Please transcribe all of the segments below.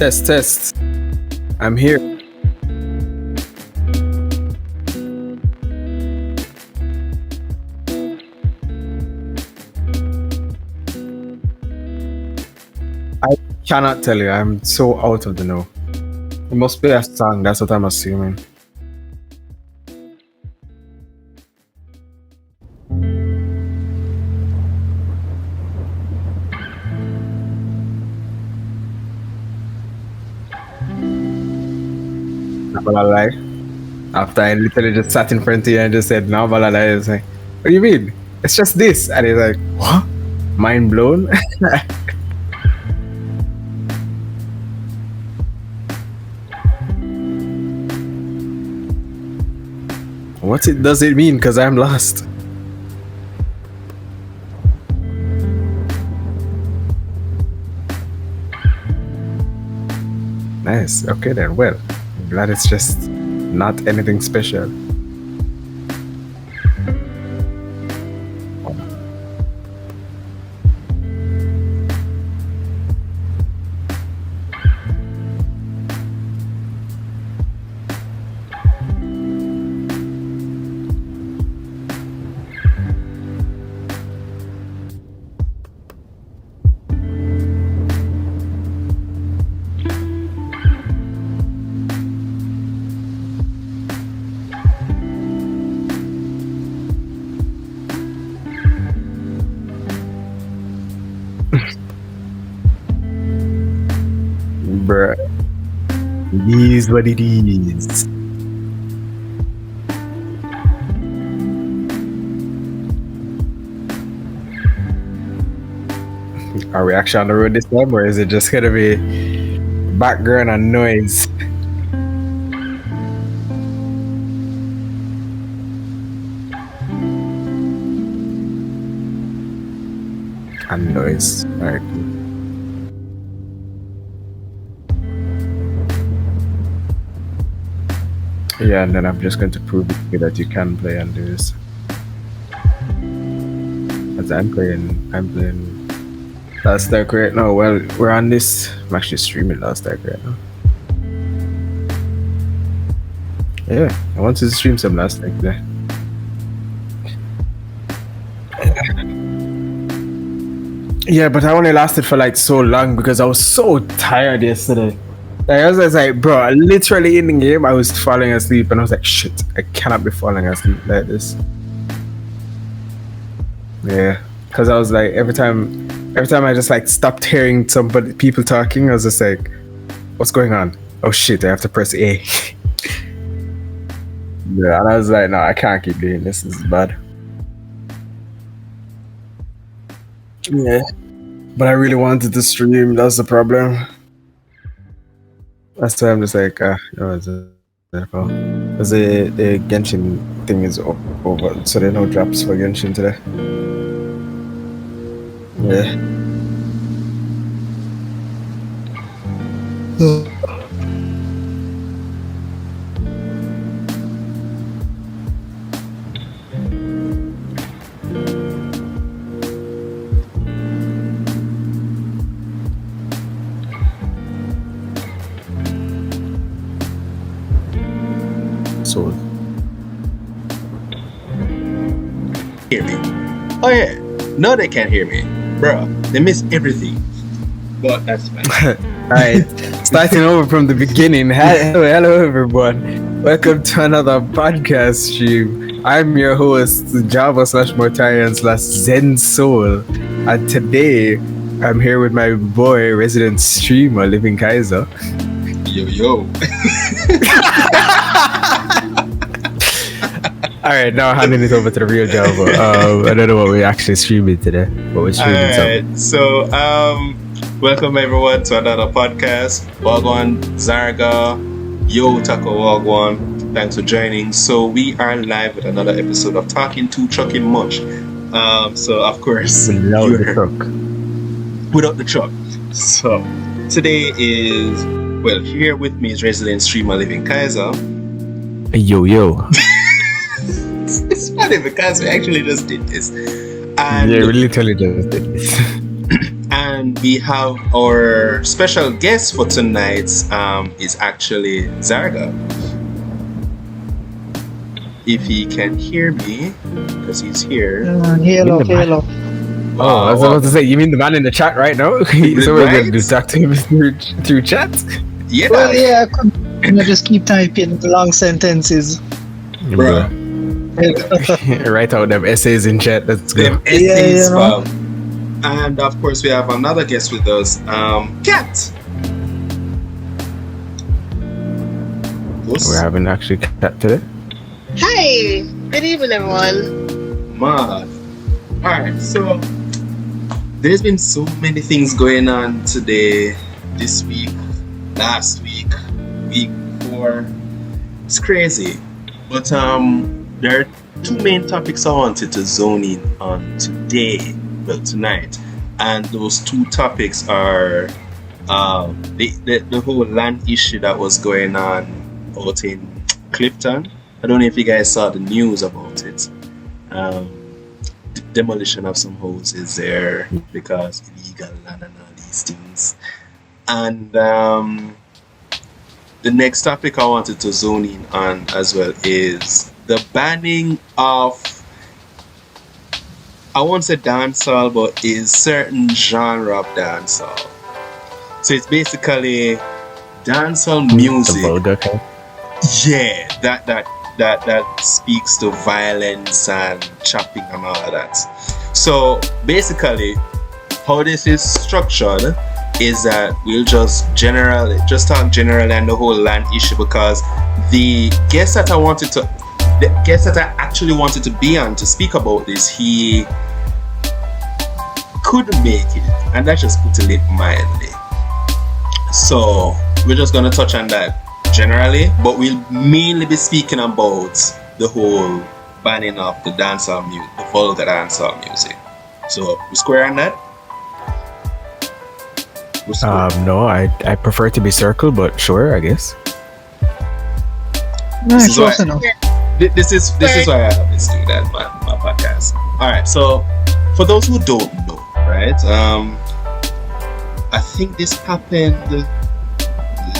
Test. I'm here. I cannot tell you. I'm so out of the know. It must be a song. That's what I'm assuming. Not gonna lie. After I literally just sat in front of you and just said, "No, gonna lie," it's like, "What do you mean? It's just this," and he's like, "What? Mind blown." What does it mean? Because I'm lost. Nice. Okay then. Well, I'm glad it's just not anything special. Bruh. It is what it is. Are we actually on the road this time, or is it just gonna be background and noise? And noise. Alright. Yeah, and then I'm just going to prove to you that you can play and do this. As I'm playing Last Ark right now. Well, we're on this. I'm actually streaming Last Ark right now. Yeah, I want to stream some Last Ark today. Yeah, but I only lasted for like so long because I was so tired yesterday. Like, I was like, bro, literally in the game, I was falling asleep, and I was like, shit, I cannot be falling asleep like this. Yeah, because I was like, every time I just like stopped hearing people talking, I was just like, what's going on? Oh shit, I have to press A. Yeah, and I was like, no, I can't keep doing this. This is bad. Yeah, but I really wanted to stream. That's the problem. That's why I'm just like, because the Genshin thing is over, so there are no drops for Genshin today. Yeah. So hear me. Oh yeah. No, they can't hear me. Bro, they miss everything. But that's fine. Alright, starting over from the beginning. Hello everyone. Welcome to another podcast stream. I'm your host, Java/Mortarian/Zen Soul. And today I'm here with my boy, resident streamer, Living Kaiser. Yo. Alright, now handing it over to the real Java. I don't know what we're actually streaming today, but we're streaming Alright, so welcome everyone to another podcast. Wagwan, Zarga, Yo Taco Wagwan. Thanks for joining. So we are live with another episode of Talking to Trucking Much. So of course without the truck. Without the truck. So today is, well, here with me is resident streamer Living Kaiser. Yo. It's funny because we actually just did this. And yeah, we literally just did this. And we have our special guest for tonight is actually Zarga. If he can hear me, because he's here. Hello. Oh, I was about to say, you mean the man in the chat right now? So we're Right? going to talk to him through chat? Yeah, Well, yeah, I could just keep typing long sentences. bro. Write out them essays in chat. Let's go. Them essays, you know. fam. And of course, we have another guest with us, Kat. We're having actually chat today. Hi, good evening, everyone. Mad. Alright, so there's been so many things going on today, this week, last week, week before. It's crazy. But there are two main topics I wanted to zone in on today, well tonight. And those two topics are the whole land issue that was going on out in Clifton. I don't know if you guys saw the news about it. Demolition of some houses there because illegal land and all these things. And the next topic I wanted to zone in on as well is the banning of, I won't say dancehall, but is certain genre of dancehall. So it's basically dancehall music. The vulgar kind. Yeah, that speaks to violence and chopping and all of that. So basically, how this is structured is that we'll just talk generally on the whole land issue, because the guest that I actually wanted to be on to speak about this, he couldn't make it, and that just put it mildly. So we're just gonna touch on that generally, but we'll mainly be speaking about the whole banning of the dancehall music, the vulgar dancehall music. So we square on that? We're square. No, I prefer to be circle, but sure, I guess. This is Close why- enough. This is why I always do that my podcast. Alright, so for those who don't know, right? I think this happened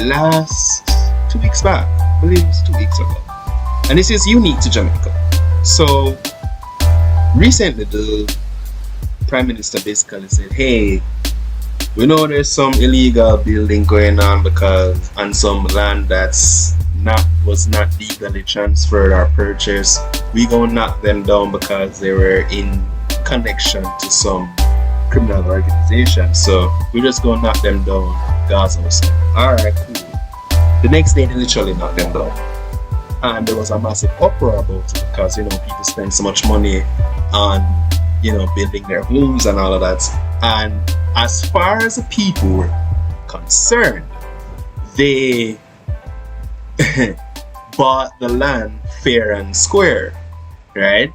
last 2 weeks back. I believe it was 2 weeks ago. And this is unique to Jamaica. So recently the Prime Minister basically said, hey, we know there's some illegal building going on because on some land was not legally transferred or purchased. We gonna knock them down because they were in connection to some criminal organization. So we're just gonna knock them down. Gaza was like, alright, cool. The next day they literally knocked them down. And there was a massive uproar about it because, people spend so much money on, building their homes and all of that. And as far as the people were concerned, they bought the land fair and square, right?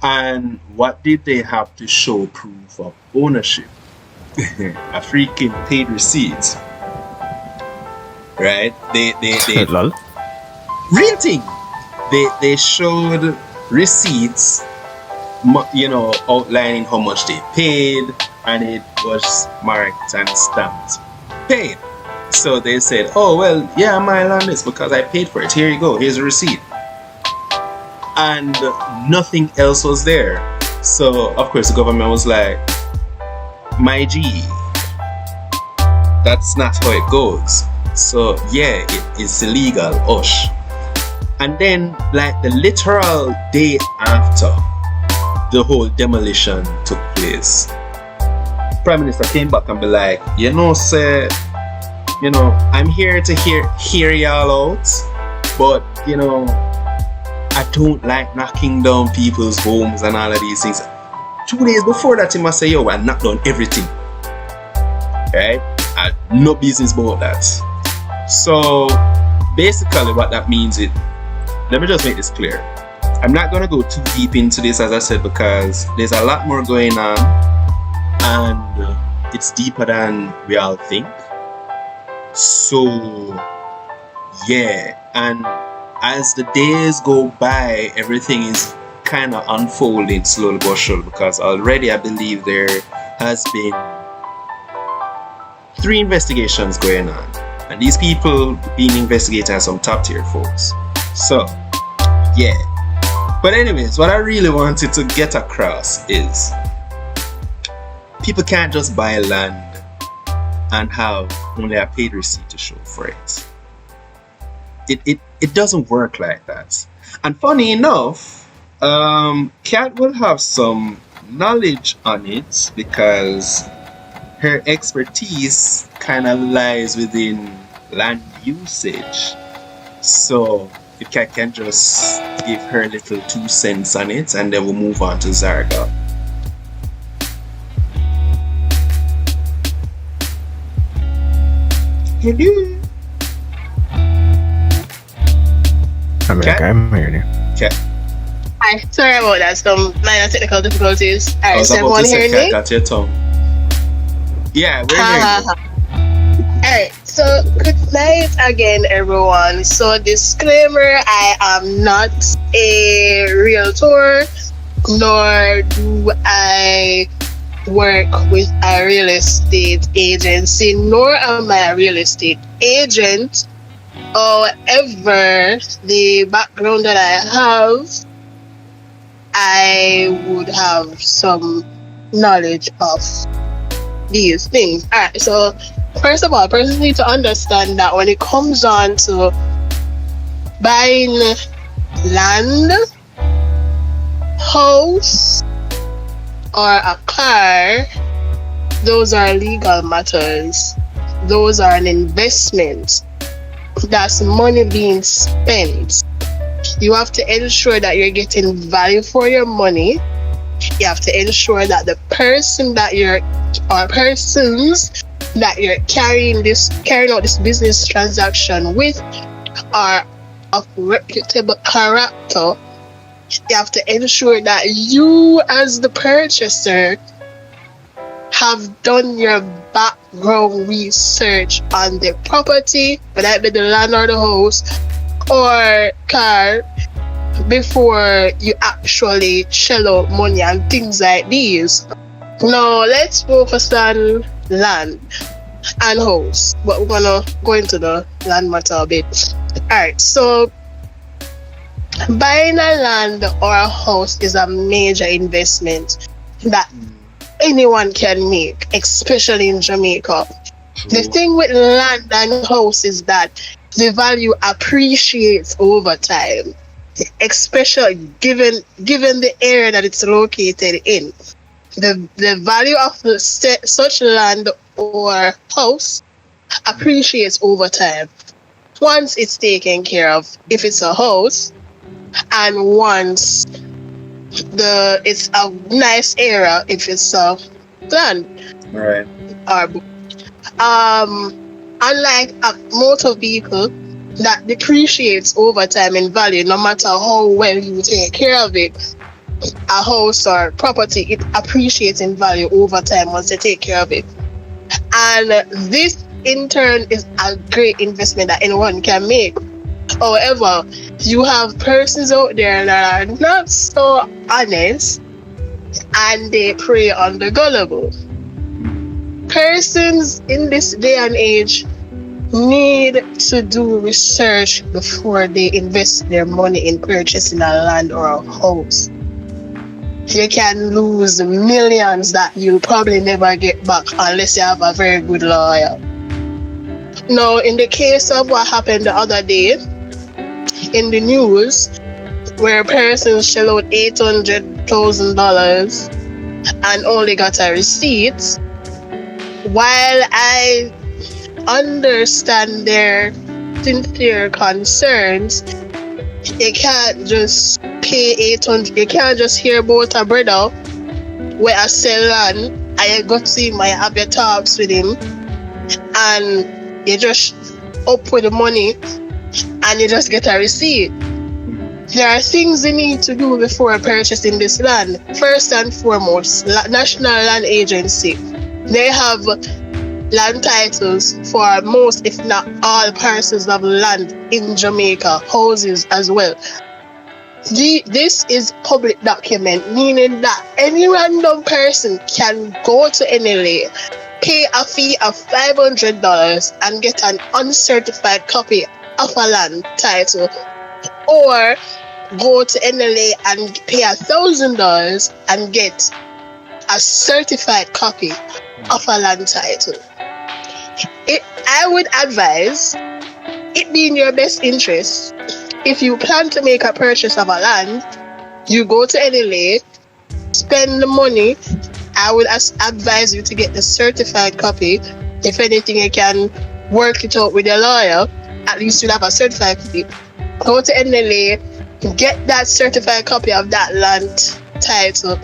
And what did they have to show proof of ownership? A freaking paid receipt, right? They Lol. real thing. They showed receipts, outlining how much they paid, and it was marked and stamped paid. So they said, oh well, yeah, my land is because I paid for it. Here you go. Here's a receipt. And nothing else was there. So of course the government was like, my G, that's not how it goes. So yeah, it is illegal, ush. And then like the literal day after the whole demolition took place, Prime Minister came back and be like, sir, I'm here to hear y'all out, but I don't like knocking down people's homes and all of these things. 2 days before that, he must say, yo, I knocked down everything. Right? I no business about that. So basically what that means is, let me just make this clear. I'm not going to go too deep into this, as I said, because there's a lot more going on and it's deeper than we all think. So yeah, and as the days go by, everything is kind of unfolding slowly but surely, because already I believe there has been 3 investigations going on, and these people being investigated as some top tier folks. So, yeah. But anyways, what I really wanted to get across is people can't just buy land and have only a paid receipt to show for it. It doesn't work like that. And funny enough, Kat will have some knowledge on it because her expertise kind of lies within land usage. So if Kat can just give her little 2 cents on it, and then we'll move on to Zarga. Hello. I'm here. Kat. Hi, sorry about that. Some minor technical difficulties. I Alright, was so about everyone to say hearing Kat me? got your tongue. Yeah, we're Ha, hearing ha, ha. Alright, so good night again, everyone. So, disclaimer, I am not a realtor, nor do I work with a real estate agency, nor am I a real estate agent. However, the background that I have, I would have some knowledge of these things. Alright, so first of all, persons need to understand that when it comes on to buying land, house, or a car, those are legal matters. Those are an investment. That's money being spent. You have to ensure that you're getting value for your money. You have to ensure that the person that you're, or persons that you're carrying out this business transaction with are of reputable character. You have to ensure that you, as the purchaser, have done your background research on the property, whether it be the land or the house or car, before you actually shell out money and things like these. Now let's focus on land and house, but we're gonna go into the land matter a bit. Alright, so buying a land or a house is a major investment that anyone can make, especially in Jamaica. The thing with land and house is that the value appreciates over time, especially given the area that it's located in. The value of such land or house appreciates over time once it's taken care of, if it's a house, and once it's a nice area, if it's a land. Right. Or unlike a motor vehicle that depreciates over time in value, no matter how well you take care of it, a house or property, it appreciates in value over time once you take care of it. And this in turn is a great investment that anyone can make. However, you have persons out there that are not so honest and they prey on the gullible. Persons in this day and age need to do research before they invest their money in purchasing a land or a house. You can lose millions that you'll probably never get back unless you have a very good lawyer. Now, in the case of what happened the other day in the news, where persons shell out $800,000 and only got a receipt, while I understand their sincere concerns, you can't just pay 800. You can't just hear about a brother where I sell land and you go to him and you have your talks with him and you just up with the money and you just get a receipt. There are things you need to do before purchasing this land. First and foremost, National Land Agency. They have land titles for most, if not all, parcels of land in Jamaica, houses as well. This is public document, meaning that any random person can go to NLA, pay a fee of $500 and get an uncertified copy of a land title, or go to NLA and pay $1,000 and get a certified copy of a land title. I would advise it be in your best interest. If you plan to make a purchase of a land, you go to NLA, spend the money. I would advise you to get the certified copy. If anything, you can work it out with your lawyer. At least you'll have a certified copy. Go to NLA, get that certified copy of that land title,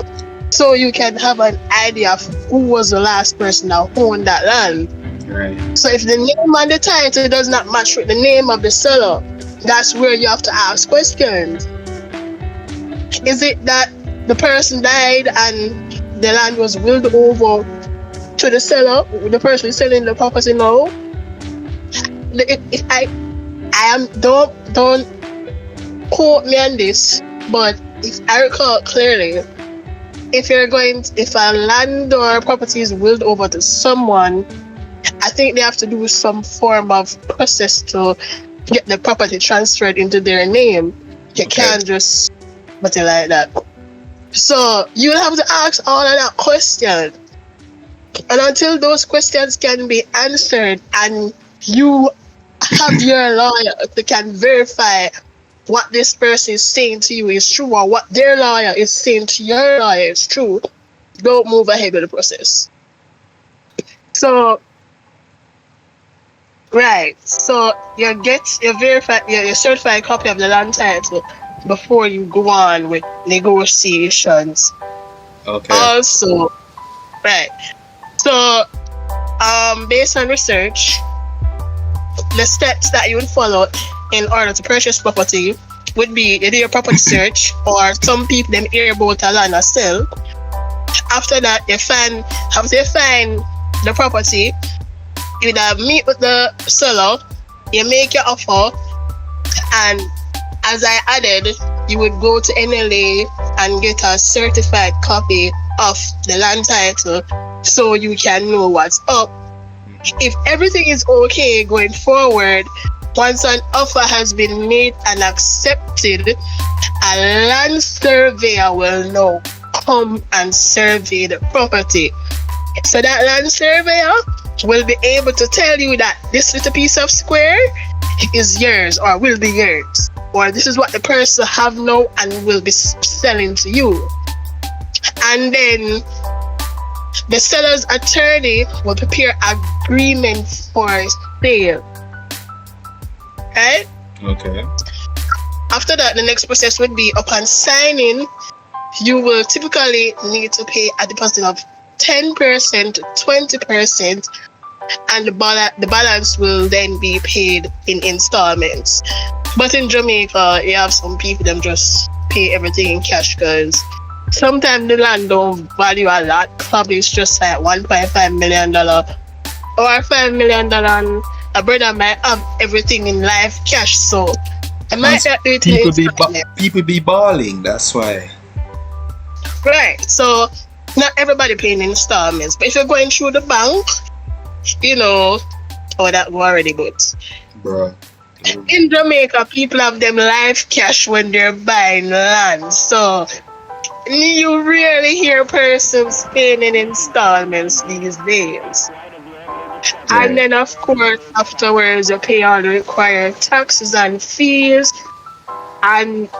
so you can have an idea of who was the last person that owned that land. Right. So if the name on the title does not match with the name of the seller, that's where you have to ask questions. Is it that the person died and the land was willed over to the seller, the person selling the property now? Don't quote me on this, but if I recall clearly, if a land or property is willed over to someone, I think they have to do some form of process to get the property transferred into their name. You can't just put it like that. So you'll have to ask all of that question. And until those questions can be answered and you have your lawyer that can verify what this person is saying to you is true, or what their lawyer is saying to your lawyer is true, don't move ahead with the process. So, right. So you get your certified copy of the land title before you go on with negotiations. Okay. Also, right. So, based on research, the steps that you would follow in order to purchase property would be you do your property search, or some people them hear about a land or sell. After that, after you find the property, you meet with the seller, you make your offer, and as I added, you would go to NLA and get a certified copy of the land title so you can know what's up. If everything is okay going forward, once an offer has been made and accepted, a land surveyor will now come and survey the property. So that land surveyor will be able to tell you that this little piece of square is yours or will be yours, or this is what the person have now and will be selling to you. And then the seller's attorney will prepare agreement for sale. Right? Okay. After that, the next process would be upon signing, you will typically need to pay a deposit of 10% to 20%, and the balance will then be paid in installments. But in Jamaica, you have some people that just pay everything in cash, because sometimes the land don't value a lot. Probably it's just like $1.5 million or $5 million, and a brother might have everything in life cash, so I might not do it. People be balling, that's why. Right, so not everybody paying installments, but if you're going through the bank, that go already good. Bro. In Jamaica, people have them life cash when they're buying land, so you rarely hear persons paying in installments these days. Right. And then, of course, afterwards, you pay all the required taxes and fees. And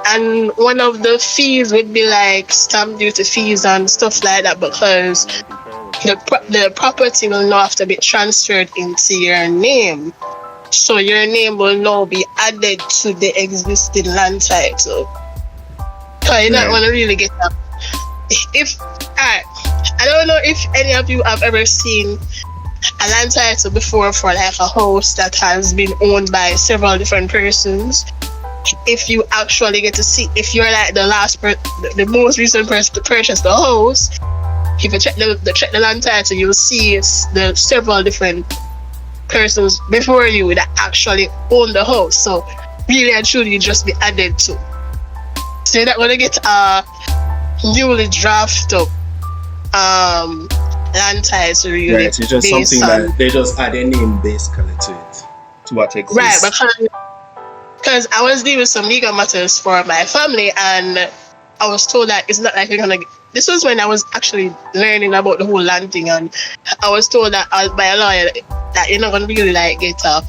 one of the fees would be like stamp duty fees and stuff like that, because the property will now have to be transferred into your name. So your name will now be added to the existing land title. So you're not going to really get that. I don't know if any of you have ever seen a land title before for like a house that has been owned by several different persons. If you actually get to see, if you're like the most recent person to purchase the house, if you check the land title, you'll see it's the several different persons before you that actually own the house. So really and truly, just be added to. So you're not gonna get a newly drafted land titles really Right, it's just based something on that they just add a name basically to it, to what exists. right, because I was dealing with some legal matters for my family, and I was told that it's not like you're gonna. This was when I was actually learning about the whole land thing, and I was told that by a lawyer that you're not gonna really like get a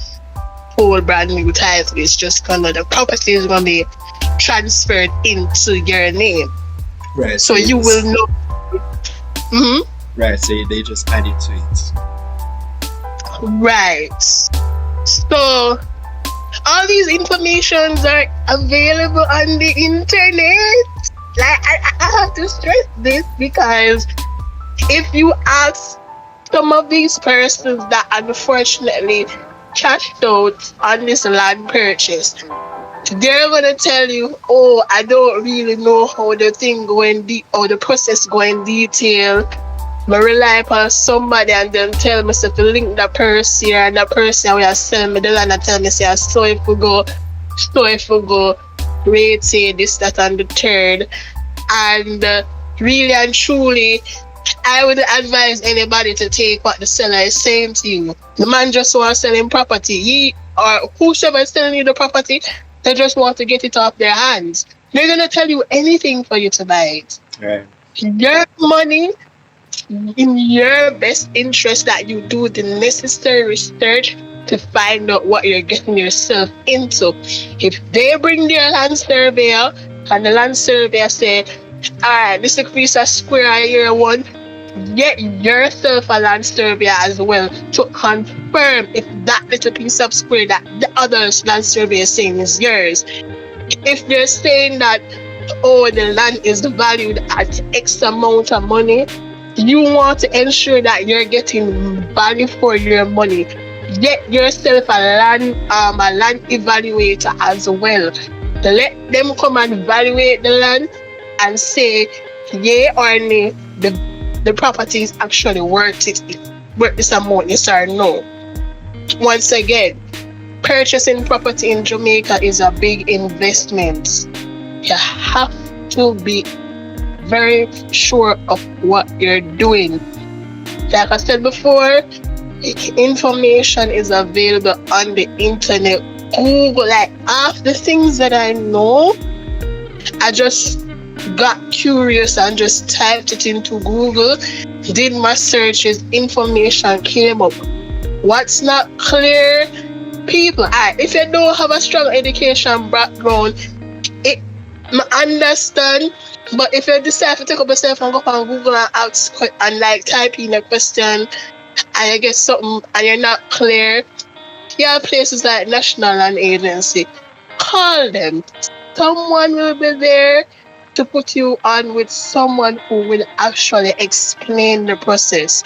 whole brand new title. It's just gonna the property is gonna be transferred into your name, Right. so you will know. Mm-hmm. Right. So they just add it to it. Right. So all these informations are available on the internet. Like I have to stress this because if you ask some of these persons that unfortunately cashed out on this land purchase, they're gonna tell you, "Oh, I don't really know how the thing going or the process going detail. I rely upon somebody and then tell me to link that person here and that person will sell me the land and tell me say so if we go rate it, this, that and the third." And really and truly I would advise anybody to take what the seller is saying to you. The man just wants selling property. He or whoever is selling you the property, they just want to get it off their hands. They're gonna tell you anything for you to buy it. Right. Your money in your best interest that you do the necessary research to find out what you're getting yourself into. If they bring their land surveyor and the land surveyor say, alright, this is a piece of square year one, get yourself a land surveyor as well to confirm if that little piece of square that the other land surveyor is saying is yours. If they're saying that, oh, the land is valued at X amount of money, you want to ensure that you're getting value for your money. Get yourself a land evaluator as well. Let them come and evaluate the land and say, yay or nay, the property is actually worth this amount, yes or no. Once again, purchasing property in Jamaica is a big investment. You have to be very sure of what you're doing. Like I said before, information is available on the internet. Google, like half the things that I know, I just got curious and just typed it into Google, did my searches, information came up. What's not clear? People, if you don't have a strong education background, I understand. But if you decide to take up yourself and go on Google and ask and like type in a question and you get something and you're not clear, you have places like National Land Agency. Call them. Someone will be there to put you on with someone who will actually explain the process.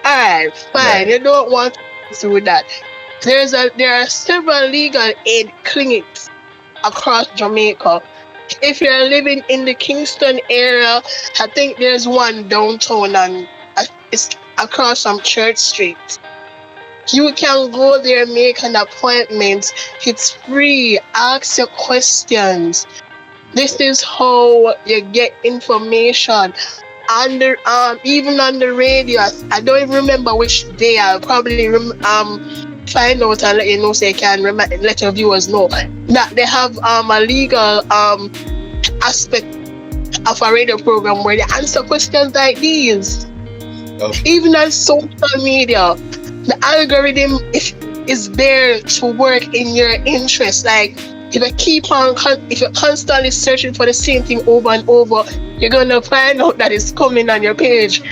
Alright, fine. You don't want to do that. There are several legal aid clinics across Jamaica. If you're living in the Kingston area, I think there's one downtown and it's across from Church Street. You can go there, make an appointment. It's free. Ask your questions. This is how you get information. Even on the radio. I don't even remember which day. I'll probably find out and let you know so you can let your viewers know that they have a legal aspect of a radio program where they answer questions like these. Okay. Even on social media, the algorithm is there to work in your interest. Like if you're constantly searching for the same thing over and over, you're gonna find out that it's coming on your page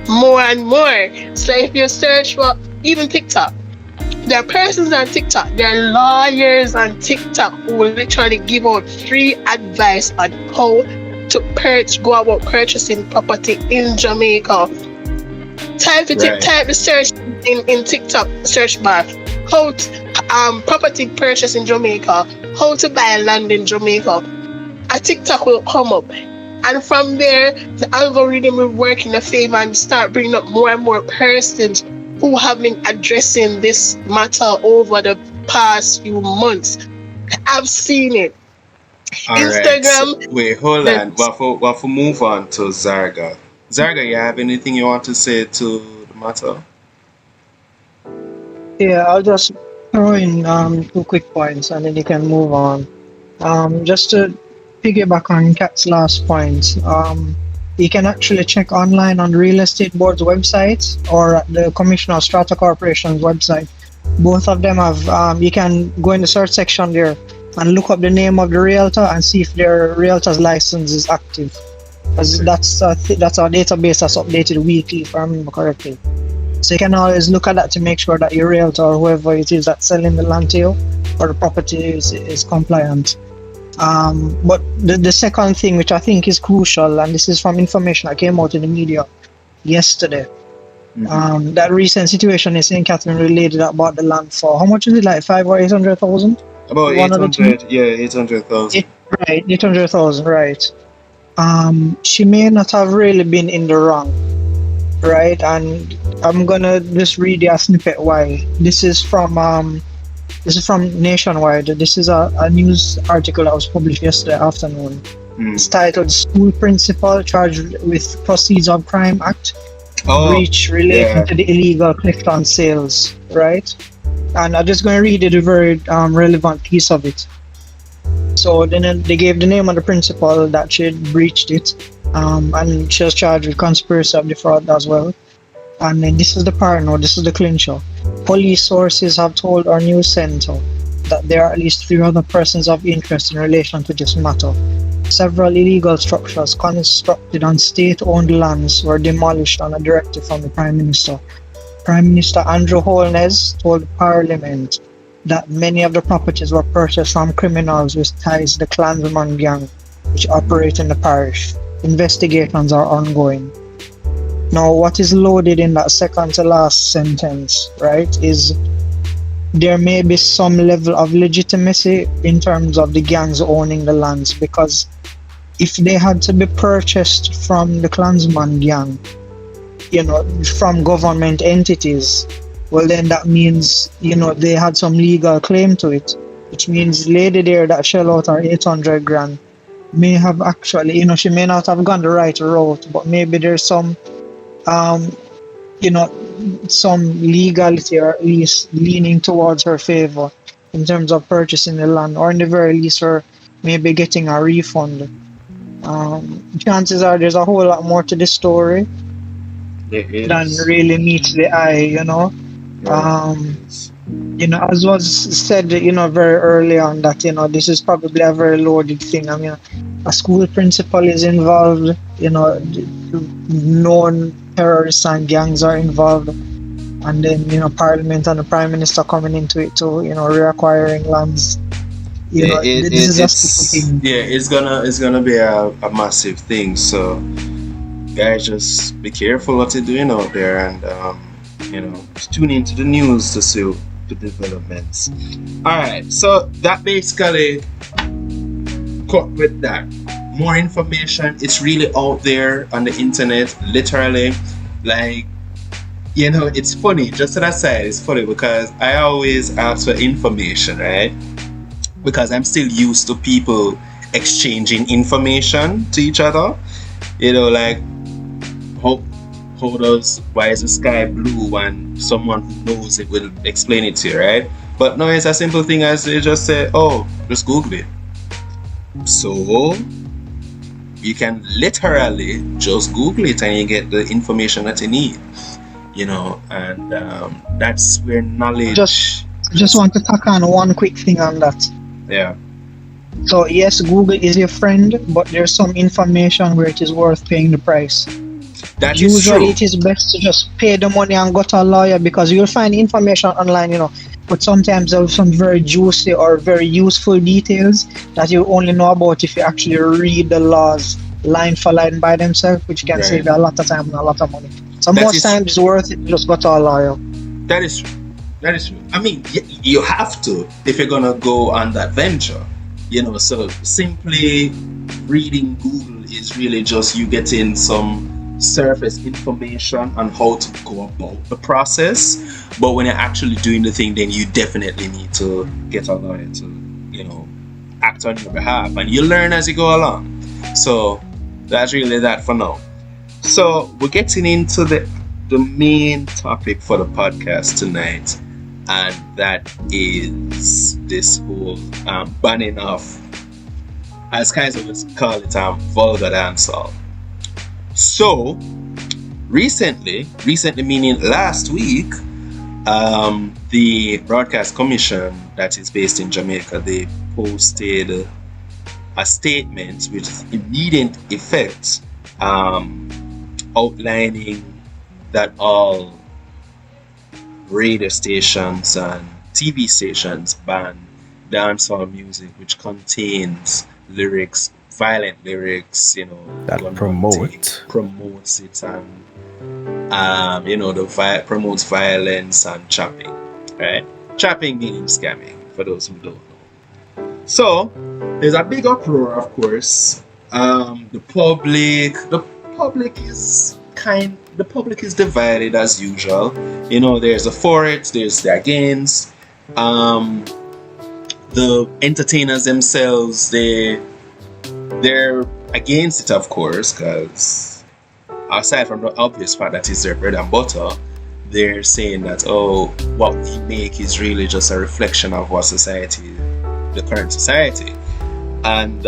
more and more. So if you search for even TikTok, there are persons on TikTok, there are lawyers on TikTok who will literally give out free advice on how to go about purchasing property in Jamaica. Type the search in TikTok search bar. How to, property purchase in Jamaica. How to buy land in Jamaica. A TikTok will come up. And from there, the algorithm will work in a favor and start bringing up more and more persons who have been addressing this matter over the past few months. I've seen it. All Instagram. Right. So, wait, hold on. We'll move on to Zarga. Zarga, you have anything you want to say to the matter? Yeah, I'll just throw in two quick points and then you can move on. Just to piggyback on Kat's last point, you can actually check online on the real estate board's website or at the Commissioner of Strata Corporation's website. Both of them have, you can go in the search section there and look up the name of the realtor and see if their realtor's license is active. Because that's our database that's updated weekly, if I remember correctly. So you can always look at that to make sure that your realtor or whoever it is that's selling the land to you or the property is compliant. But the second thing, which I think is crucial, and this is from information that came out in the media yesterday, that recent situation is in Catherine related that bought the land for, how much is it, like 5 or 800,000? About 800, yeah, 800,000. Right, 800,000, right. She may not have really been in the wrong, right? And I'm gonna just read a snippet why. This is from Nationwide. This is a news article that was published yesterday afternoon. It's titled "School Principal Charged with Proceeds of Crime Act Breach Relating to the Illegal Clifton Sales," right? And I'm just going to read a very relevant piece of it. So then they gave the name of the principal that she had breached it, and she was charged with conspiracy of defraud as well. And then this is the parano, this is the clincher. Police sources have told our news center that there are at least 3 other persons of interest in relation to this matter. Several illegal structures constructed on state-owned lands were demolished on a directive from the Prime Minister. Prime Minister Andrew Holness told Parliament that many of the properties were purchased from criminals with ties to the Klansman gang, which operate in the parish. Investigations are ongoing. Now, what is loaded in that second to last sentence, right, is there may be some level of legitimacy in terms of the gangs owning the lands, because if they had to be purchased from the Klansman gang, from government entities, well then that means, they had some legal claim to it, which means lady there that shell out her 800 grand may have actually, she may not have gone the right route, but maybe there's some some legality, or at least leaning towards her favor in terms of purchasing the land, or in the very least her maybe getting a refund. Chances are there's a whole lot more to this story than really meets the eye, as was said, very early on, that, this is probably a very loaded thing. I mean, a school principal is involved, known terrorists and gangs are involved, and then, Parliament and the Prime Minister coming into it too, reacquiring lands. It's gonna be a massive thing. So guys, just be careful what you're doing out there, and tune into the news to see the developments. Alright, so that basically cut with that. More information, it's really out there on the internet, literally. Like, it's funny, just as I said, it's funny because I always ask for information, right? Because I'm still used to people exchanging information to each other. Like, why is the sky blue, and someone who knows it will explain it to you, right? But no, it's a simple thing as they just say, just Google it. So you can literally just Google it and you get the information that you need, and that's where knowledge. Just want to tack on one quick thing on that. Yeah. So yes, Google is your friend, but there's some information where it is worth paying the price. That Usually is true. it is best to just pay the money and go to a lawyer, because you'll find information online, but sometimes there's some very juicy or very useful details that you only know about if you actually read the laws line for line by themselves, which can save you a lot of time and a lot of money. So most times it's worth it to just go to a lawyer. That is true. I mean, you have to if you're gonna go on that venture, so simply reading Google is really just you getting some surface information on how to go about the process. But when you're actually doing the thing, then you definitely need to get a lawyer to, act on your behalf, and you learn as you go along. So that's really that for now. So we're getting into the main topic for the podcast tonight, and that is this whole banning of, as Kaiser would call it, vulgar dancehall. So recently meaning last week, the Broadcast Commission that is based in Jamaica, they posted a statement with immediate effect, outlining that all radio stations and TV stations ban dancehall music which contains lyrics, violent lyrics, that promotes it, and promotes violence and chopping, right? Chopping meaning scamming, for those who don't know. So there's a big uproar, of course. The public is divided as usual. There's the for it, there's the against. The entertainers themselves, they're against it, of course, because aside from the obvious fact that it's their bread and butter, they're saying that, what we make is really just a reflection of what the current society. And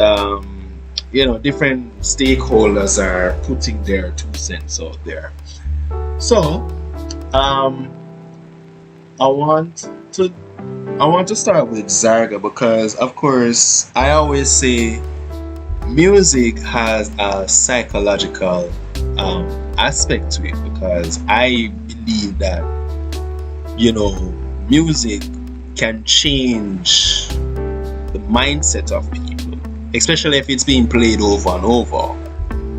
different stakeholders are putting their 2 cents out there. So I want to start with Zarga, because of course I always say music has a psychological aspect to it, because I believe that music can change the mindset of people, especially if it's being played over and over,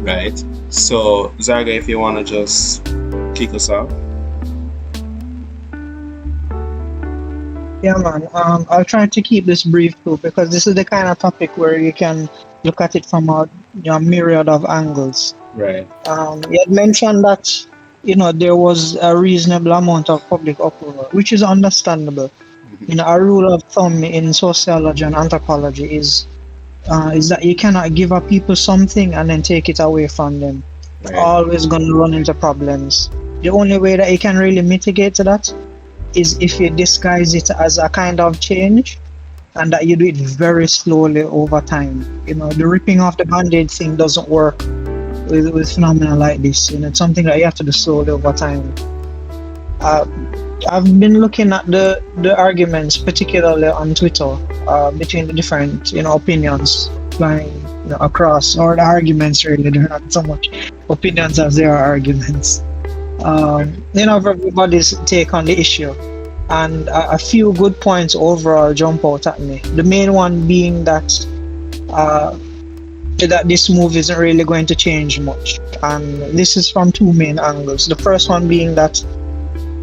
right? So Zarga, if you want to just kick us off. Yeah, man. I'll try to keep this brief too, because this is the kind of topic where you can look at it from a myriad of angles. Right. You had mentioned that there was a reasonable amount of public uproar, which is understandable. A rule of thumb in sociology and anthropology is that you cannot give a people something and then take it away from them. Right. Always going to run into problems. The only way that you can really mitigate that is if you disguise it as a kind of change, and that you do it very slowly over time. The ripping off the band-aid thing doesn't work with phenomena like this. It's something that you have to do slowly over time. I've been looking at the arguments, particularly on Twitter, between the different opinions flying across, or the arguments really. They're not so much opinions as they are arguments. Everybody's take on the issue, and a few good points overall jump out at me. The main one being that this move isn't really going to change much, and this is from 2 main angles. The first one being that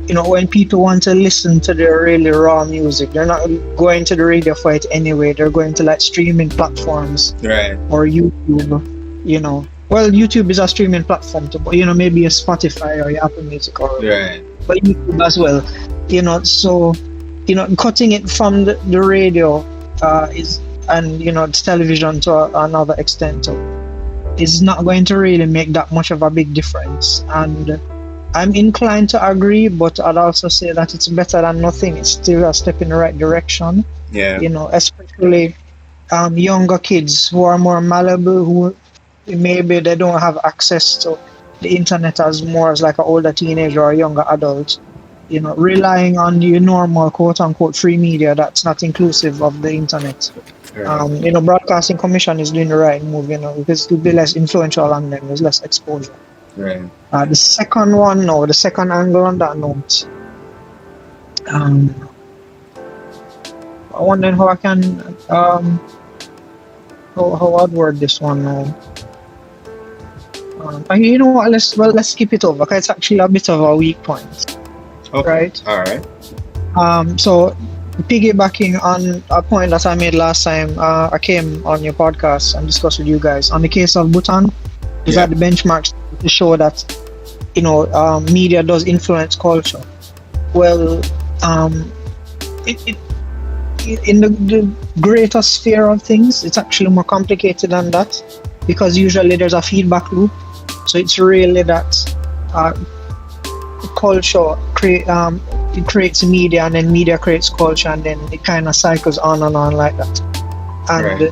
when people want to listen to their really raw music, they're not going to the radio for it anyway. They're going to streaming platforms, right, or YouTube. Well, YouTube is a streaming platform too, but maybe a Spotify or your Apple Music, or right, but YouTube as well. So cutting it from the radio and television to another extent is not going to really make that much of a big difference. And I'm inclined to agree, but I'd also say that it's better than nothing. It's still a step in the right direction. Yeah. Especially younger kids who are more malleable, who maybe they don't have access to the internet as like an older teenager or a younger adult. Relying on the normal quote-unquote free media that's not inclusive of the internet. Yeah. Broadcasting Commission is doing the right move, because it will be less influential on them. There's less exposure. Right. The second angle on that note, I'm wondering how I can how I'd word this one now. What? Let's skip it over, because it's actually a bit of a weak point. Okay. Right. All right. So piggybacking on a point that I made last time, I came on your podcast and discussed with you guys on the case of Bhutan. Is that the benchmarks to show that media does influence culture? Well, in the greater sphere of things, it's actually more complicated than that, because usually there's a feedback loop. So it's really that culture it creates media, and then media creates culture, and then it kind of cycles on and on like that. And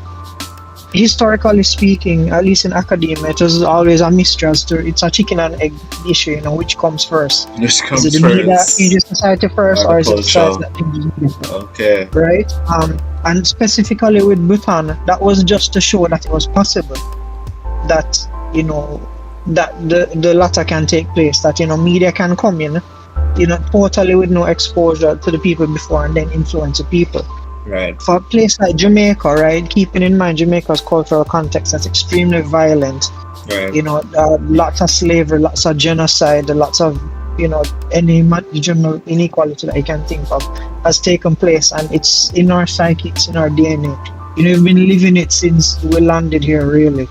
historically speaking, at least in academia, it was always a mystery as to it's a chicken and egg issue, which comes first. Which comes is it the media changes society first, or is it society that changes media? Okay. Right? And specifically with Bhutan, that was just to show that it was possible that, that the latter can take place, that, media can come in, totally with no exposure to the people before and then influence the people. Right. For a place like Jamaica, right, keeping in mind Jamaica's cultural context that's extremely violent, right. Lots of slavery, lots of genocide, lots of, any general inequality that you can think of has taken place, and it's in our psyche, it's in our DNA. We've been living it since we landed here, really.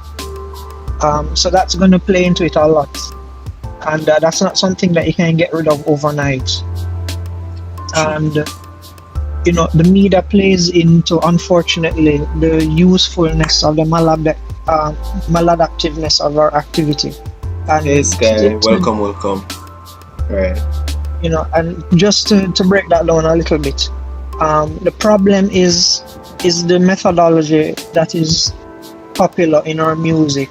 So that's going to play into it a lot, and that's not something that you can get rid of overnight. And the media plays into, unfortunately, the usefulness of the maladaptiveness of our activity. And yes, guy, welcome. Right. And just to break that down a little bit, the problem is the methodology that is popular in our music.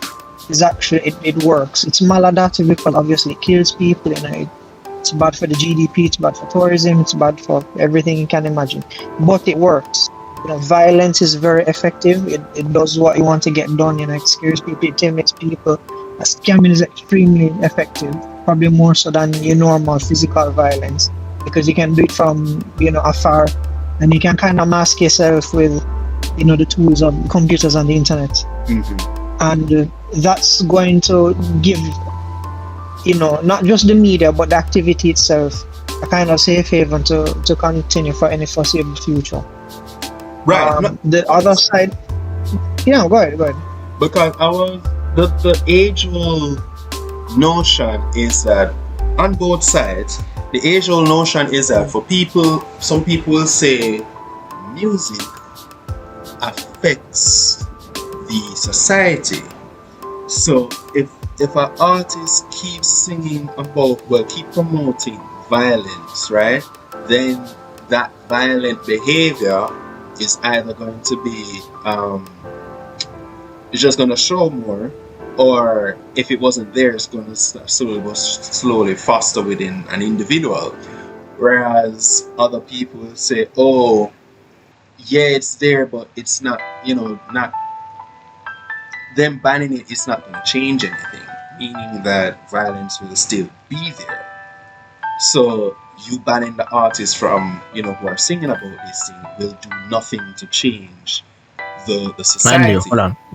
Is actually it works. It's maladaptive because obviously it kills people. It's bad for the GDP, it's bad for tourism, it's bad for everything you can imagine. But it works. Violence is very effective. It does what you want to get done. It scares people, it intimidates people. Scamming is extremely effective, probably more so than your normal physical violence, because you can do it from afar, and you can kind of mask yourself with the tools of computers and the internet. Mm-hmm. And that's going to give not just the media but the activity itself a kind of safe haven to continue for any foreseeable future. Right. The other side, go ahead. Because the age-old notion is that on both sides, the age-old notion is that for people, some people will say music affects the society. So if an artist keeps singing about, keep promoting violence, right, then that violent behavior is either going to be it's just going to show more, or if it wasn't there, it's going to slowly foster within an individual. Whereas other people say, oh yeah, it's there, but it's not, not them banning it is not going to change anything, meaning that violence will still be there. So you banning the artists from, who are singing about this thing will do nothing to change the society.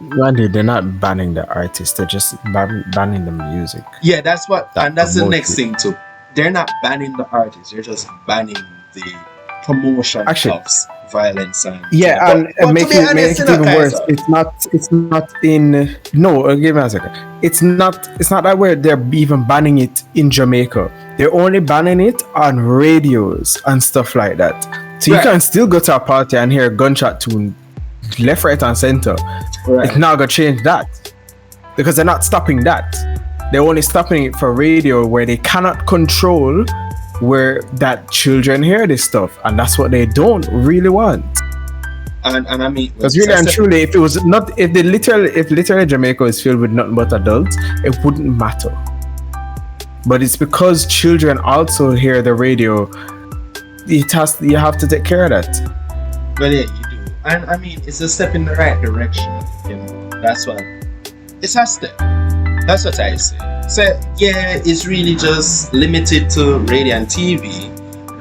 Randy, they're not banning the artists, they're just banning the music. Yeah, that's the next thing too. They're not banning the artists, they're just banning the promotion of violence and and make it even worse. It's not in give me a second. It's not that way they're even banning it in Jamaica. They're only banning it on radios and stuff like that. So you can still go to a party and hear a gunshot tune left, right and center. It's not gonna change that, because they're not stopping that. They're only stopping it for radio, where they cannot control where that children hear this stuff, and that's what they don't really want. And I mean, because really and truly, if literally Jamaica is filled with nothing but adults, it wouldn't matter. But it's because children also hear the radio. You have to take care of that. Well, yeah, you do, and I mean, it's a step in the right direction. That's what it's a step. That's what I say. So yeah, it's really just limited to radio and TV,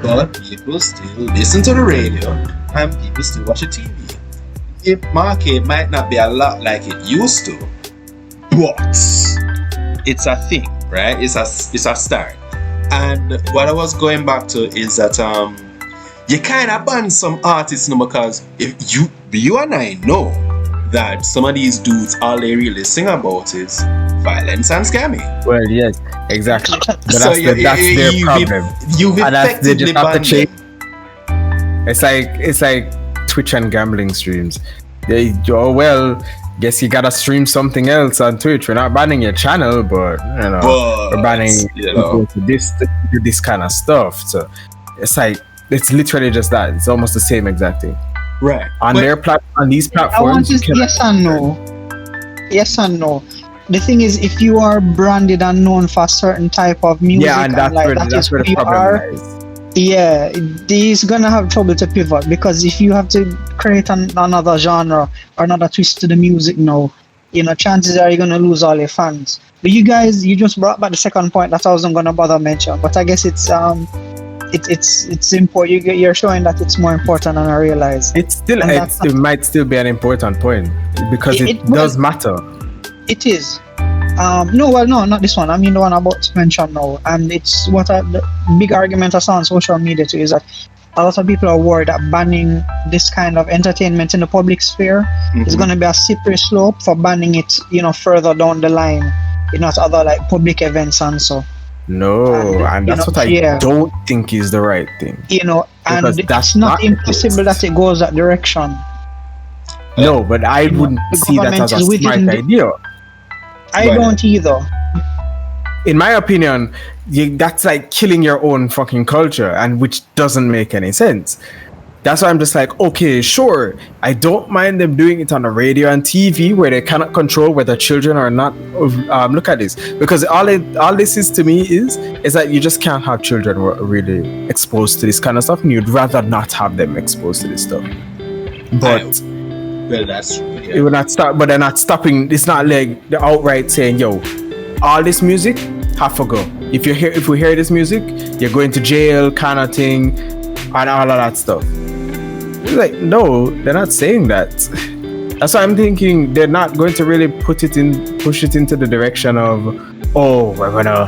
but people still listen to the radio and people still watch the TV. The market might not be a lot like it used to, but it's a thing, right? It's a start. And what I was going back to is that you kind of ban some artists now, because if you and I know that some of these dudes, all they really sing about is violence and scamming. Well, yes, exactly. But that's their problem. You've effectively banned them. It's like Twitch and gambling streams. guess you gotta stream something else on Twitch. We're not banning your channel, but we're banning people to do this kind of stuff. So it's like it's literally just that. It's almost the same exact thing. Right. On these platforms. I want to yes and no. Yes and no. The thing is, if you are branded and known for a certain type of music, and that's where the problem lies. Yeah, he's gonna have trouble to pivot, because if you have to create another genre or another twist to the music now, chances are you're gonna lose all your fans. But you guys, you just brought back the second point that I wasn't gonna bother mention, but I guess it's important. You're showing that it's more important than I realize. It might still be an important point, because it does matter. It is. No, not this one. I mean the one I'm about to mention now. And it's the big argument I saw on social media too, is that a lot of people are worried that banning this kind of entertainment in the public sphere is going to be a slippery slope for banning it, further down the line, to other like public events and so. No, and that's what I don't think is the right thing. And it's not impossible that it goes that direction. No, but I wouldn't see that as a smart idea. I don't either. In my opinion, that's like killing your own fucking culture, and which doesn't make any sense. That's why I'm just like, okay, sure, I don't mind them doing it on the radio and TV where they cannot control whether children are not. Look at this, because all this is to me is that you just can't have children really exposed to this kind of stuff, and you'd rather not have them exposed to this stuff. But well, that's true. It will not stop, but they're not stopping. It's not like they're outright saying, "Yo, all this music have to go. If we hear this music, you're going to jail," kind of thing, and all of that stuff. It's like, no, they're not saying that. That's why I'm thinking they're not going to really push it into the direction of, oh, we're gonna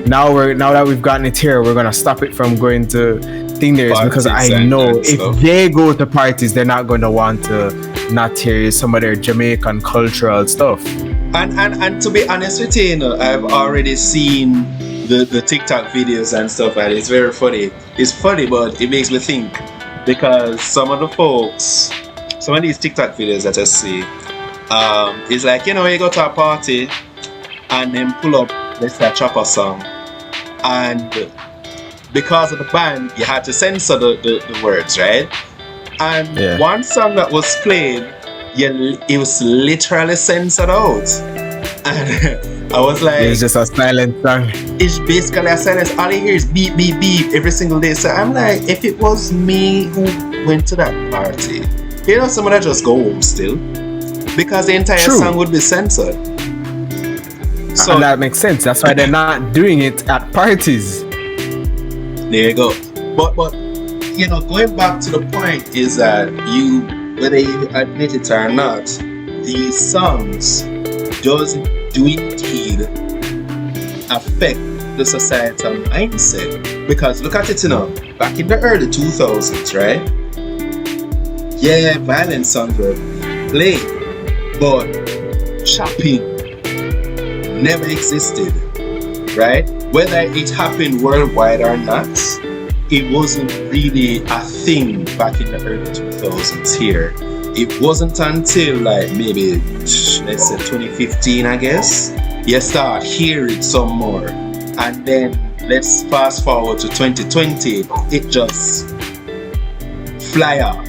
now that we've gotten it here, we're gonna stop it from going to thing there is, because I know if they go to parties, they're not going to want to not hear some of their Jamaican cultural stuff. And to be honest with you, I've already seen the TikTok videos and stuff, and it's very funny. It's funny, but it makes me think, because some of these TikTok videos that I see, it's like, you go to a party and then pull up, let's say, a chopper song, and because of the ban, you had to censor the words, right? And one song that was played, it was literally censored out. And I was like, it's just a silent song. It's basically a silence. All you hear is beep, beep, beep every single day. So I'm like, if it was me who went to that party, someone would just go home still, because the entire song would be censored. So and that makes sense. That's why they're not doing it at parties. There you go. But going back to the point is that whether you admit it or not, these songs do indeed affect the societal mindset. Because look at it back in the early 2000s, right? Yeah, violent songs were played, but chopping never existed, right? Whether it happened worldwide or not, it wasn't really a thing back in the early 2000s here. It wasn't until like maybe, let's say 2015, I guess, you start hearing some more. And then let's fast forward to 2020, it just fly off.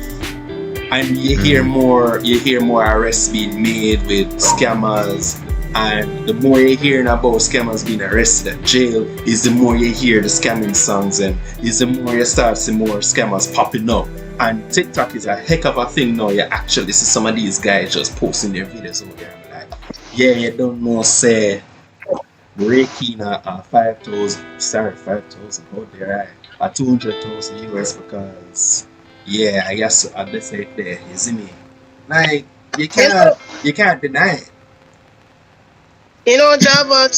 And you hear more arrests being made with scammers. And the more you're hearing about scammers being arrested at jail, is the more you hear the scamming songs, and is the more you start seeing more scammers popping up. And TikTok is a heck of a thing now. You actually see some of these guys just posting their videos over there. Like, yeah, you don't know, say, breaking a 5,000 out there, at 200,000 US, because, yeah, I guess let's say it there, you see me? Like, you can't deny it. Java,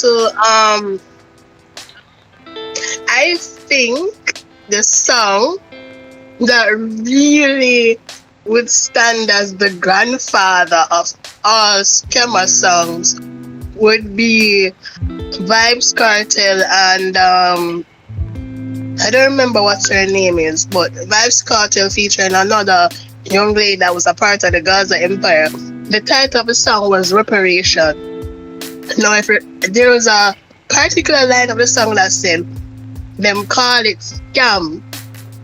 I think the song that really would stand as the grandfather of all scammer songs would be Vybz Kartel and I don't remember what her name is, but Vybz Kartel featuring another young lady that was a part of the Gaza Empire. the title of the song was Reparation. Now, there was a particular line of the song that said, them call it scam,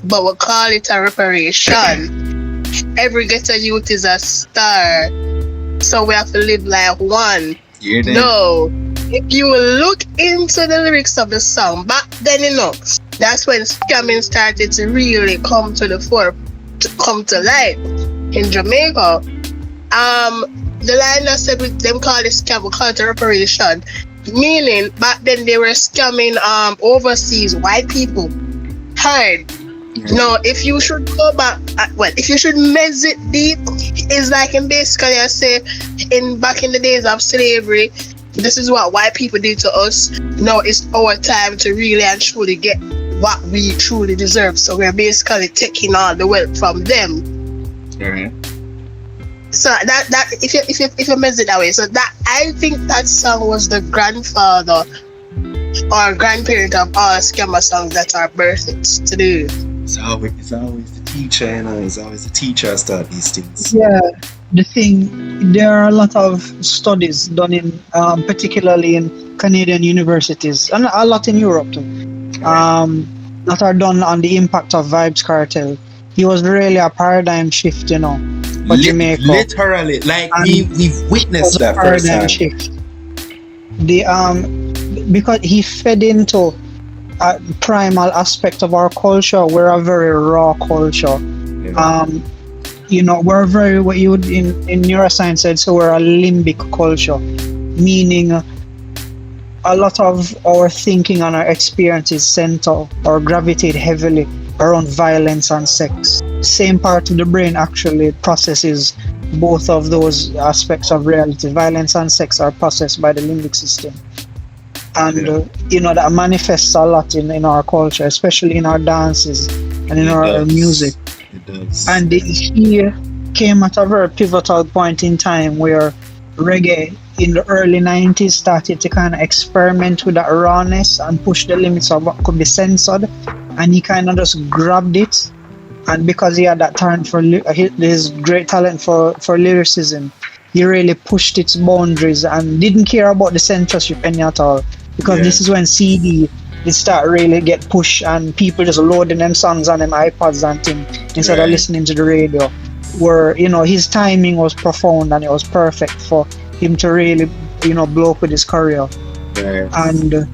but we call it a reparation. Every ghetto youth is a star, so we have to live like one. No, if you look into the lyrics of the song, back then that's when scamming started to really come to the fore, to come to light in Jamaica. The line that said with them call it scam, we call it a reparation. Meaning back then they were scamming overseas white people hard. Now if you should go back if you should mess it deep, it's like in basically I say back in the days of slavery, this is what white people did to us. Now it's our time to really and truly get what we truly deserve. So we're basically taking all the wealth from them. So that if you mess it that way, so that I think that song was the grandfather or grandparent of all scammer songs that are birthed today. It's always the teacher, it's always the teacher start these things. Yeah, the thing, there are a lot of studies done in particularly in Canadian universities and a lot in Europe too, that are done on the impact of Vybz Kartel. He was really a paradigm shift, for Jamaica. Literally, like we've witnessed that paradigm shift. Because he fed into a primal aspect of our culture. We're a very raw culture. We're very, what you would in neuroscience said, so we're a limbic culture, meaning a lot of our thinking and our experiences center or gravitate heavily around violence and sex. Same part of the brain actually processes both of those aspects of reality. Violence and sex are processed by the limbic system. And, that manifests a lot in our culture, especially in our dances and in our music. It does. And he came at a very pivotal point in time where reggae in the early 90s started to kind of experiment with that rawness and push the limits of what could be censored. And he kind of just grabbed it. And because he had that talent his great talent for lyricism, he really pushed its boundaries and didn't care about the censorship any at all. Because this is when CD did start really get pushed and people just loading them songs on them iPods and things instead of listening to the radio. Where, his timing was profound and it was perfect for him to really, blow up with his career. And,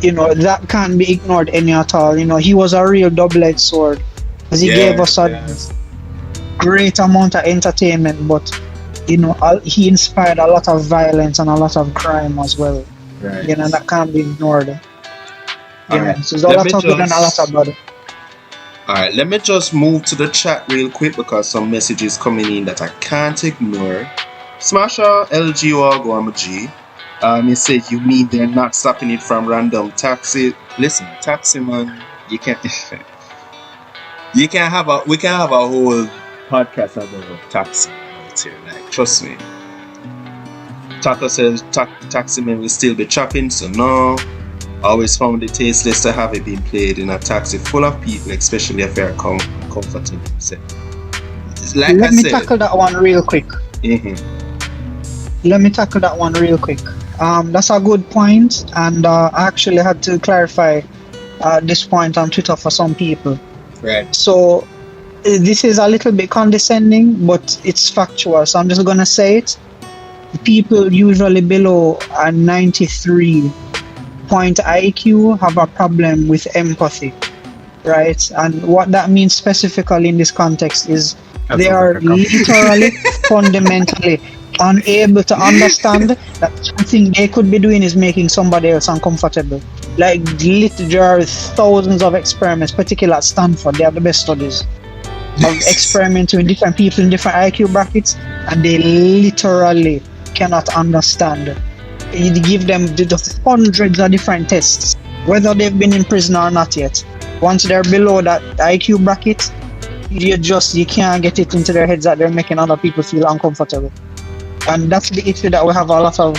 that can't be ignored any at all. He was a real double-edged sword. Because he gave us a great amount of entertainment, but, he inspired a lot of violence and a lot of crime as well. That can't be ignored. So there's a lot of good and a lot of bad. Alright, let me just move to the chat real quick because some messages coming in that I can't ignore. Smasher LG G. He said, you mean they're not stopping it from random taxi? Listen, taxi man, we can have a whole podcast about taxi out here, like, trust me. Taco says taxi men will still be chopping, so no. Always found it tasteless to have it being played in a taxi full of people, especially if they're comfortable. Let me tackle that one real quick. Let me tackle that one real quick. That's a good point, and I actually had to clarify this point on Twitter for some people. Right. So this is a little bit condescending, but it's factual, so I'm just gonna say it. People usually below a 93 point IQ have a problem with empathy, right? And what that means specifically in this context is they are literally fundamentally unable to understand that something they could be doing is making somebody else uncomfortable. Like, there are thousands of experiments, particularly at Stanford. They have the best studies of experimenting with different people in different IQ brackets, and they literally cannot understand. You give them the hundreds of different tests, whether they've been in prison or not yet. Once they're below that IQ bracket, you can't get it into their heads that they're making other people feel uncomfortable. And that's the issue that we have a lot of,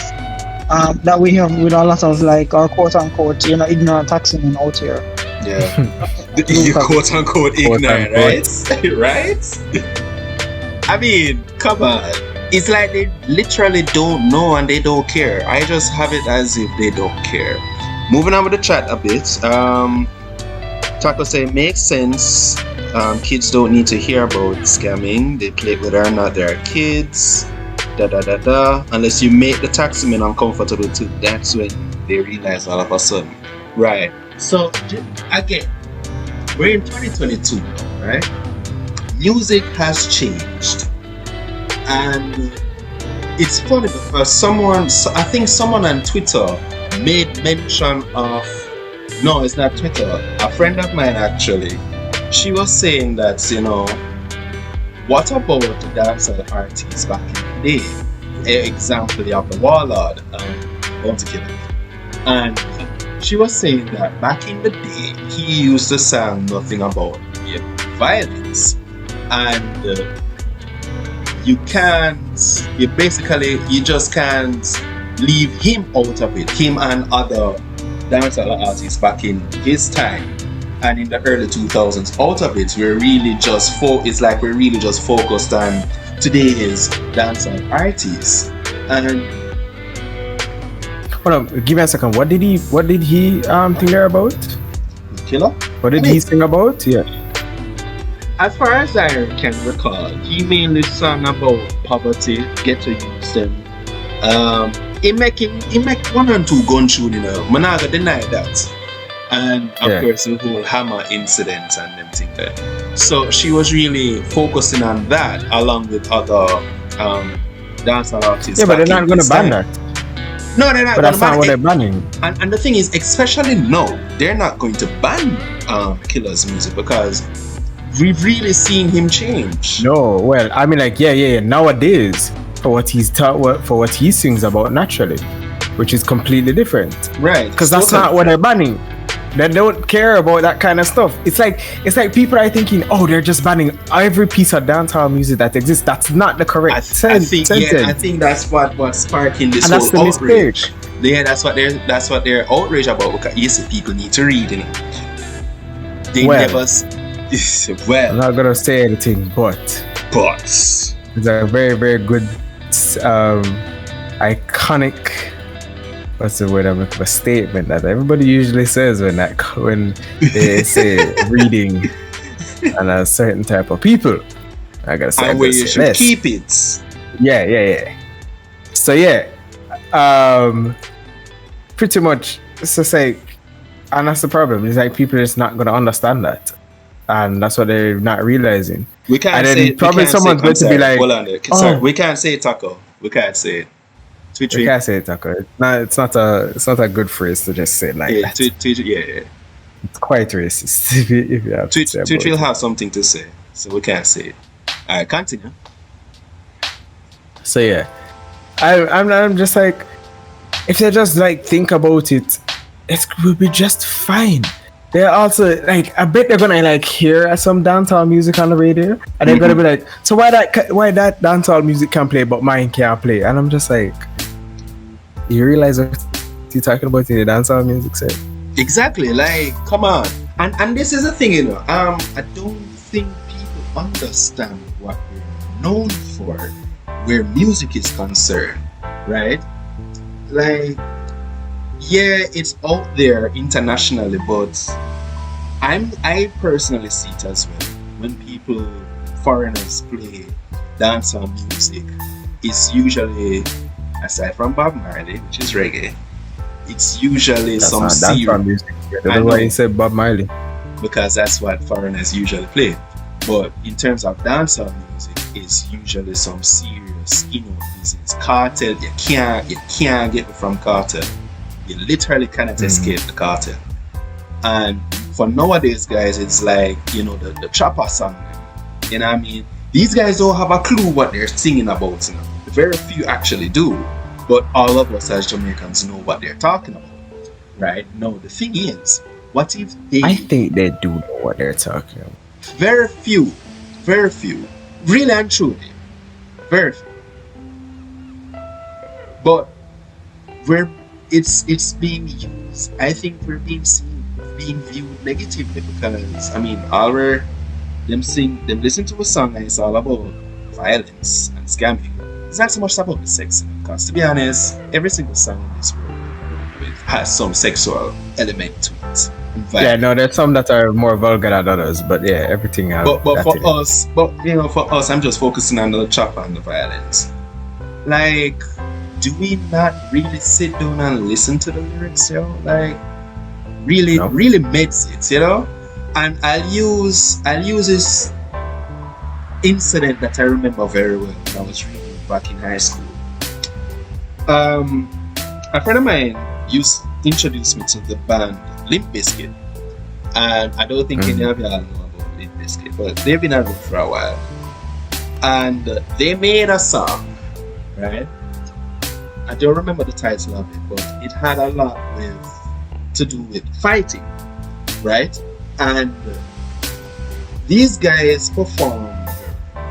that we have with a lot of, like, our quote-unquote, ignorant taximen out here. Yeah. You quote-unquote ignorant, right? Right? I mean, come on. it's like they literally don't know and they don't care. I just have it as if they don't care. Moving on with the chat a bit. Taco say makes sense. Kids don't need to hear about scamming. They play whether or not they're kids. Unless you make the taximan uncomfortable too. That's when they realize all of a sudden. Right. So again, we're in 2022, right? Music has changed. And it's funny because I think someone on Twitter made mention of, no, it's not Twitter, a friend of mine actually. She was saying that, what about the dancehall artists back in the day? Example, you have the Warlord, Bounty Killer. And she was saying that back in the day, he used to sing nothing about violence. And you just can't leave him out of it. Him and other dancehall artists back in his time and in the early 2000s out of it. We're really just focused on today's dancehall artists. And hold on, give me a second. What did he think there about? Killer? What did he sing about? Yeah. As far as I can recall, he mainly sang about poverty, ghetto youths, them. He make one and two gun shooting. I'm not gonna deny that. And of course the whole Hammer incident and them things there. So she was really focusing on that along with other dancehall artists. Yeah, but they're not gonna ban that. No, they're not. But that's not what they're banning. And the thing is, especially now, they're not going to ban Killer's music because we've really seen him change. No, well, I mean, like, yeah. Nowadays, for what he sings about naturally, which is completely different, right? Because that's not what they're banning. They don't care about that kind of stuff. It's like people are thinking, oh, they're just banning every piece of dancehall music that exists. That's not the correct sentence. I think that's what was sparking this and whole that's the outrage. Mistake. Yeah, that's what they're outraged about. Because you see, people need to read in it. They never. Well, I'm not gonna say anything, but it's a very, very good, iconic. What's the word I'm looking for? A statement that everybody usually says when they say reading and a certain type of people. I gotta say, where you should keep it. Yeah. So pretty much it's just like, and that's the problem. It's like people are just not gonna understand that. And that's what they're not realizing. We can't and then say probably someone's going to be like, hold on there. Sorry, we can't say taco. We can't say it. We can't say it, taco. It's not a good phrase to just say like that. Yeah. It's quite racist if you have to say Twitch will have something to say, so we can't say it. Alright, continue. So yeah, I'm just like, if they just like think about it, it will be just fine. They're also like, I bet they're gonna like hear some dancehall music on the radio, and they're gonna be like, so why that dancehall music can play but mine can't play? And I'm just like, you realize what you're talking about in the dancehall music, sir? Exactly, like, come on. And this is the thing, I don't think people understand what we're known for where music is concerned, right? Like, yeah, it's out there internationally, but I personally see it as well. When foreigners play dancehall music, it's usually, aside from Bob Marley, which is reggae, it's usually that's some serious music. That's why he said Bob Marley. Because that's what foreigners usually play. But in terms of dancehall music, it's usually some serious business. Cartel, you can't get it from cartel. You literally cannot escape the cartel. And for nowadays, guys, it's like, the trapper song. You know what I mean? These guys don't have a clue what they're singing about. Very few actually do. But all of us as Jamaicans know what they're talking about. Right? No, the thing is, what if they... I think they do know what they're talking about. Very few. Really and truly. Very few. But it's being used. I think we're being viewed negatively because them listen to a song and it's all about violence and scamming. it's not so much about the sex, because to be honest, every single song in this world has some sexual element to it. Yeah, no, there's some that are more vulgar than others, but yeah, everything has. But for us, I'm just focusing on the chop and the violence. Like, do we not really sit down and listen to the lyrics, yo? Like, really meds it, you know? And I'll use this incident that I remember very well when I was reading back in high school. A friend of mine introduced me to the band Limp Bizkit, and I don't think any of y'all know about Limp Bizkit, but they've been around for a while, and they made a song, right? I don't remember the title of it, but it had a lot to do with fighting, right? And these guys performed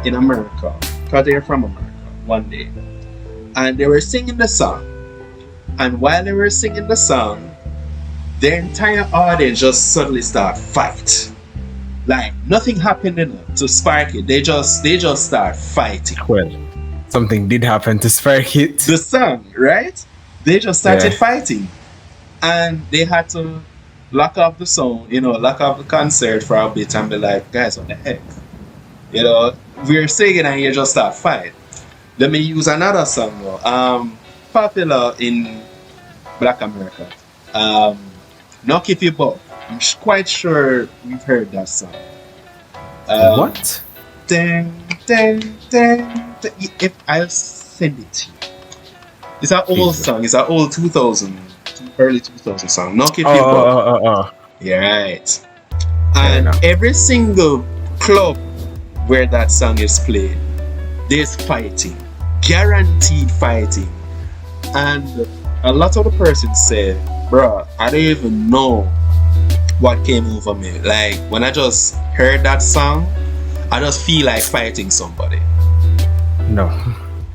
in America, because they're from America, one day, and they were singing the song. And while they were singing the song, the entire audience just suddenly start fight. Like nothing happened to spark it. They just start fighting. Well, something did happen to spark it. The song, right? They just started fighting, and they had to lock off the song, lock off the concert for a bit and be like, guys, what the heck? We're singing and you just start fight. Let me use another song though. Popular in Black America. Knock If You Buck. I'm quite sure we've heard that song. What? Ding, ding, ding, ding. If I'll send it to you. It's an old song. It's an old 2000, early 2000 song. Knock If You Buck. Yeah, right. And every single club where that song is played, there's fighting. Guaranteed fighting. And a lot of the persons say, bro, I don't even know what came over me. Like, when I just heard that song, I just feel like fighting somebody. No.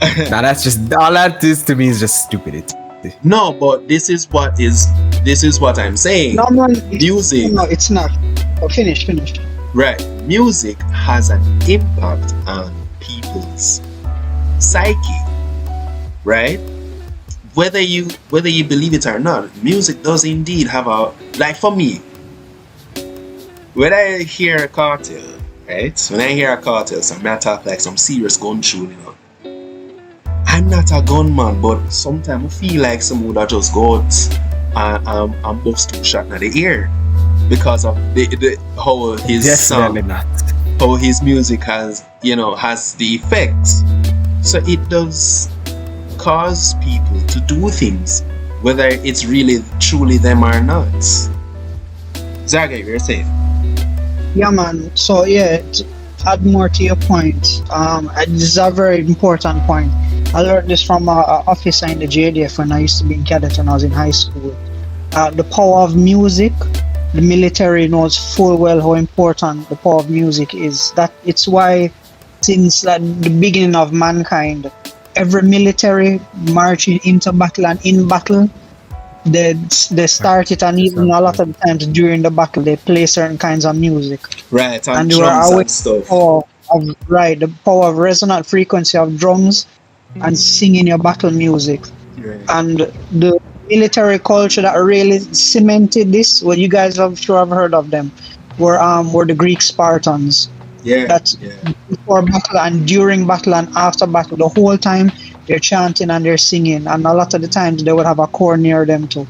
Now that's just, all that is to me is just stupidity. No, but this is what I'm saying. No, man, music. No, it's not. Oh, finish. Right. Music has an impact on people's psyche. Right? Whether you believe it or not, music does indeed have like for me, when I hear a cartel, right? When I hear a cartel, some may talk like some serious gun tune, I'm not a gunman, but sometimes I feel like someone would just go out and bust two shots in the ear because of how his Definitely song, not. how his music has the effects. So it does cause people to do things, whether it's really truly them or not. Zarga, you're saying? Yeah, man. So to add more to your point, this is a very important point. I learned this from an officer in the JDF when I used to be in cadet when I was in high school. The power of music, the military knows full well how important the power of music is. That it's why since the beginning of mankind, every military marching into battle and in battle, they start it, and even a lot of times during the battle they play certain kinds of music. Right, and drums and stuff. The power of resonant frequency of drums and singing your battle music. Right. And the military culture that really cemented this, well, you guys have heard of them, were the Greek Spartans. Before battle and during battle and after battle, the whole time they're chanting and they're singing, and a lot of the times they would have a choir near them too.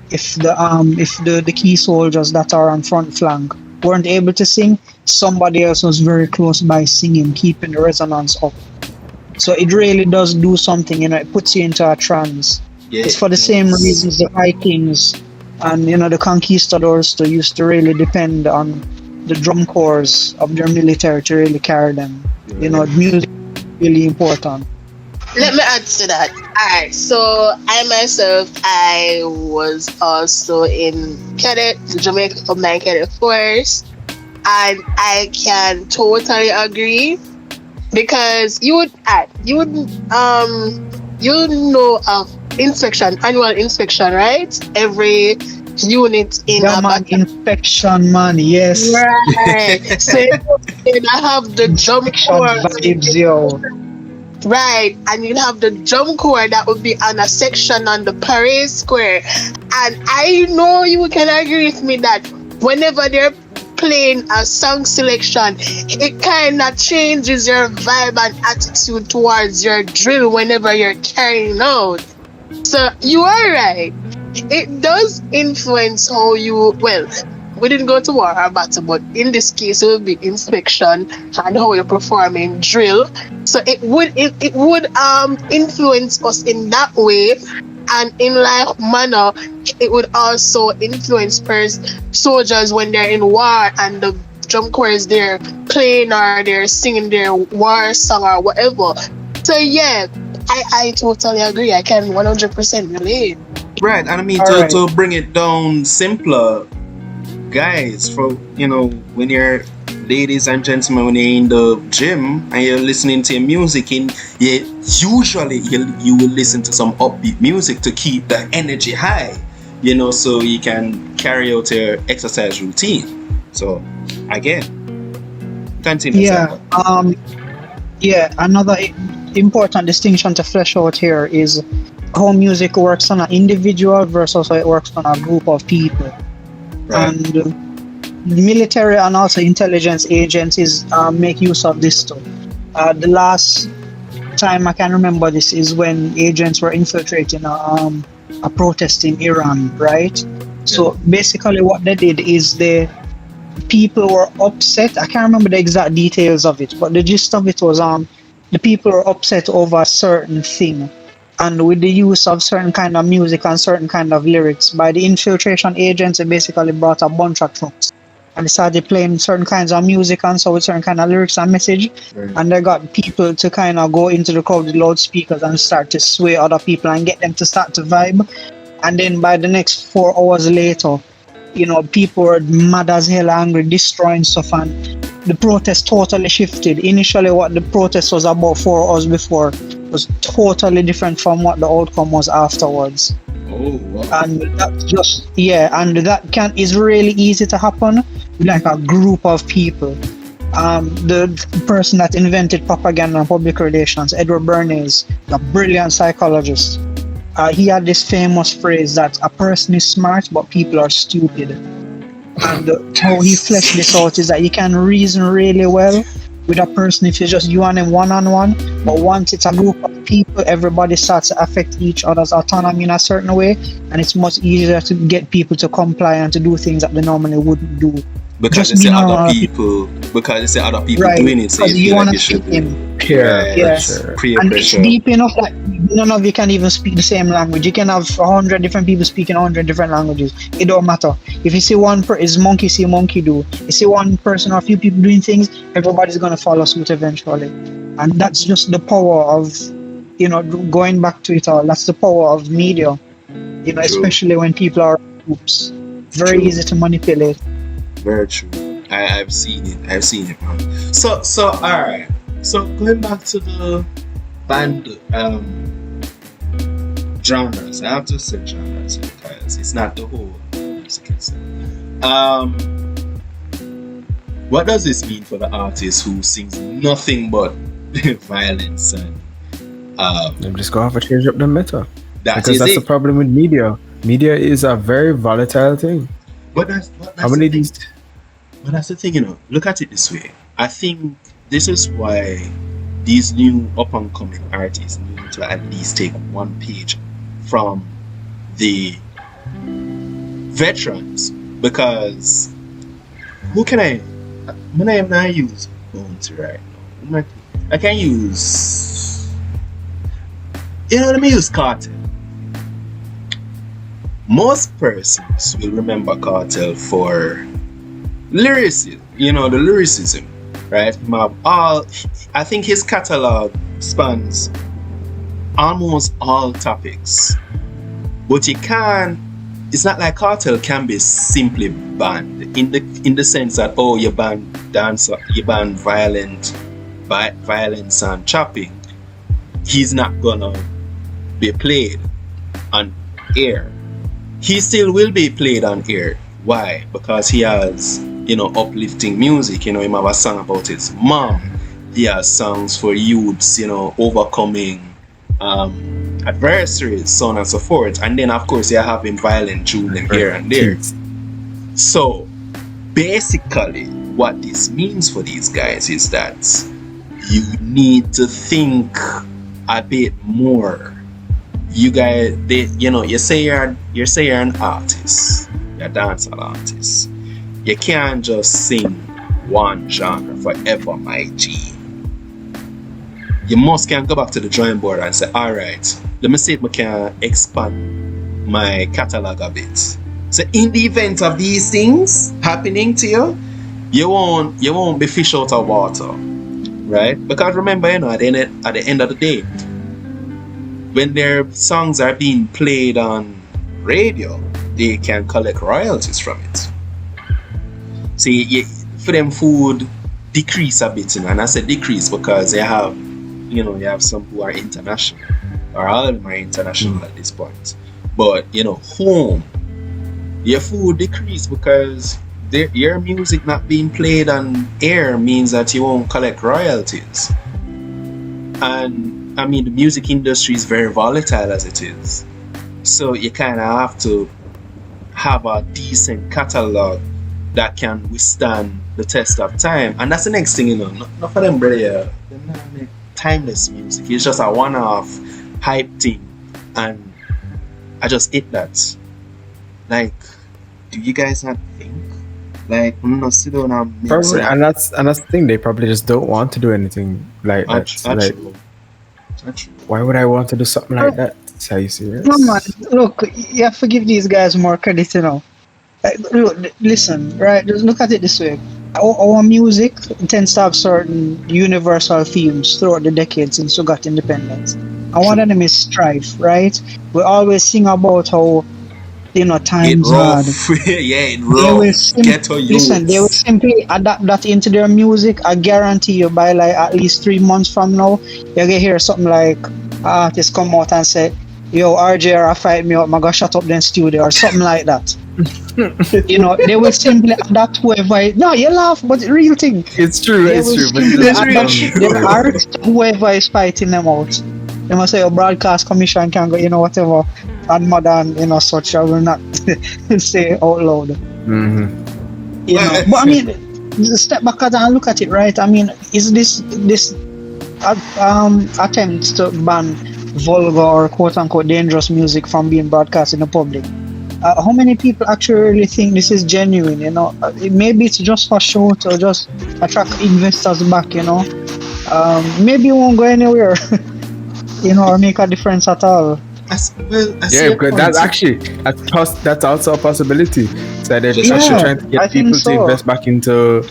If the key soldiers that are on front flank weren't able to sing, somebody else was very close by singing, keeping the resonance up. So it really does do something, it puts you into a trance. It's for the same reasons the Vikings and the conquistadors used to really depend on the drum corps of their military to really carry them. Music is really important. Let me add to that. Alright, so I was also in cadet, Jamaica Combined Cadet Force, and I can totally agree because you know annual inspection, right? Every unit in inspection, man, yes. Right. So I have the jump corps. Right, and you'd have the drum corps that would be on a section on the parade square. And I know you can agree with me that whenever they're playing a song selection, it kind of changes your vibe and attitude towards your drill whenever you're carrying out. So you are right. It does influence how you, well, we didn't go to war or battle, but in this case it will be inspection and how you're performing drill. So it would influence us in that way, and in like manner it would also influence soldiers when they're in war and the drum corps is there playing or they're singing their war song or whatever. So yeah, I totally agree. I can 100% relate. Right, and I mean to bring it down simpler, guys, for when you're ladies and gentlemen, when you're in the gym and you're listening to your music, usually you will listen to some upbeat music to keep the energy high, so you can carry out your exercise routine. So again, continue. Another important distinction to flesh out here is how music works on an individual versus how it works on a group of people. Right. And military and also intelligence agencies make use of this too. The last time I can remember this is when agents were infiltrating a protest in Iran, right? Yeah. So basically what they did is the people were upset. I can't remember the exact details of it, but the gist of it was the people were upset over a certain thing. And with the use of certain kind of music and certain kind of lyrics, by the infiltration agents, they basically brought a bunch of trucks and they started playing certain kinds of music and so with certain kind of lyrics and message. Right. And they got people to kind of go into the crowd with loudspeakers and start to sway other people and get them to start to vibe. And then by the next 4 hours later, people were mad as hell, angry, destroying stuff, and the protest totally shifted. Initially, what the protest was about 4 hours before was totally different from what the outcome was afterwards. Oh, wow. And that's just, and that is really easy to happen with like a group of people. The person that invented propaganda and public relations, Edward Bernays, a brilliant psychologist, he had this famous phrase that a person is smart but people are stupid. And how he fleshed this out is that you can reason really well with a person if it's just you and him one-on-one, but once it's a group of people, everybody starts to affect each other's autonomy in a certain way, and it's much easier to get people to comply and to do things that they normally wouldn't do. Because it's other people right, doing it, so you want to fit in. Peer pressure. And it's deep enough that none of you can even speak the same language. You can have 100 different people speaking 100 different languages. It don't matter. If you see one is monkey see monkey do. You see one person or a few people doing things, everybody's gonna follow suit eventually. And that's just the power of, going back to it all. That's the power of media. Especially when people are groups. Very easy to manipulate. Very true. I've seen it, man. So all right. So going back to the band genres, I have to say genres because it's not the whole music itself. What does this mean for the artist who sings nothing but violence and I'm just gonna have to change up the meta. That's the problem with media. Media is a very volatile thing. But that's the thing, look at it this way. I think this is why these new up-and-coming artists need to at least take one page from the veterans, because when I am not use Bounty right now, I can use, let me use Kartel. Most persons will remember Kartel for lyricism, the lyricism, right? I think his catalog spans almost all topics, but it's not like Kartel can be simply banned in the sense that you ban dance, you ban violence and chopping. He's not gonna be played on air. He still will be played on air. Why? Because he has, uplifting music. He have a song about his mom. songs for youths, overcoming adversaries, so on and so forth. And then of course you're having violent tuning here and there. So basically what this means for these guys is that you need to think a bit more. You guys, you say you're an artist, you're a dancehall artist. You can't just sing one genre forever, my G. You can go back to the drawing board and say, all right, let me see if I can expand my catalog a bit. So in the event of these things happening to you, you won't be fish out of water, right? Because remember, at the end of the day, when their songs are being played on radio, they can collect royalties from it. See, for them food decrease a bit, and I said decrease because you have some who are international, or all of them are international at this point. But home, your food decrease because your music not being played on air means that you won't collect royalties. And I mean, the music industry is very volatile as it is, so you kind of have to have a decent catalog that can withstand the test of time. And that's the next thing, not for them, brother. They're not make timeless music. It's just a one-off hype thing, and I just hate that. Like, do you guys not think? Like, sit down and probably, and that's the thing. They probably just don't want to do anything like that. Like, why would I want to do something like that? Are you serious? No, man. Look, you have to give these guys more credit, Look, listen, right? Just look at it this way. Our music tends to have certain universal themes throughout the decades since we got independence. And one of them is strife, right? We always sing about how, times hard. Yeah, it rough. They will simply adapt that into their music. I guarantee you by like at least 3 months from now, you're going to hear something like artists come out and say, yo, RJ fight me up, I gotta shut up in studio or something like that. They will simply adapt whoever. No, you laugh, but the real thing. It's true. Their art, whoever is fighting them out. They must say, your broadcast commission can go, whatever, and modern, such. I will not say out loud. Mm-hmm. But I mean, step back and look at it, right? I mean, is this attempt to ban vulgar or quote-unquote dangerous music from being broadcast in the public? How many people actually really think this is genuine? Maybe it's just for show to just attract investors back. Maybe it won't go anywhere, or make a difference at all. Because that's also a possibility. So they're actually trying to get people to invest back into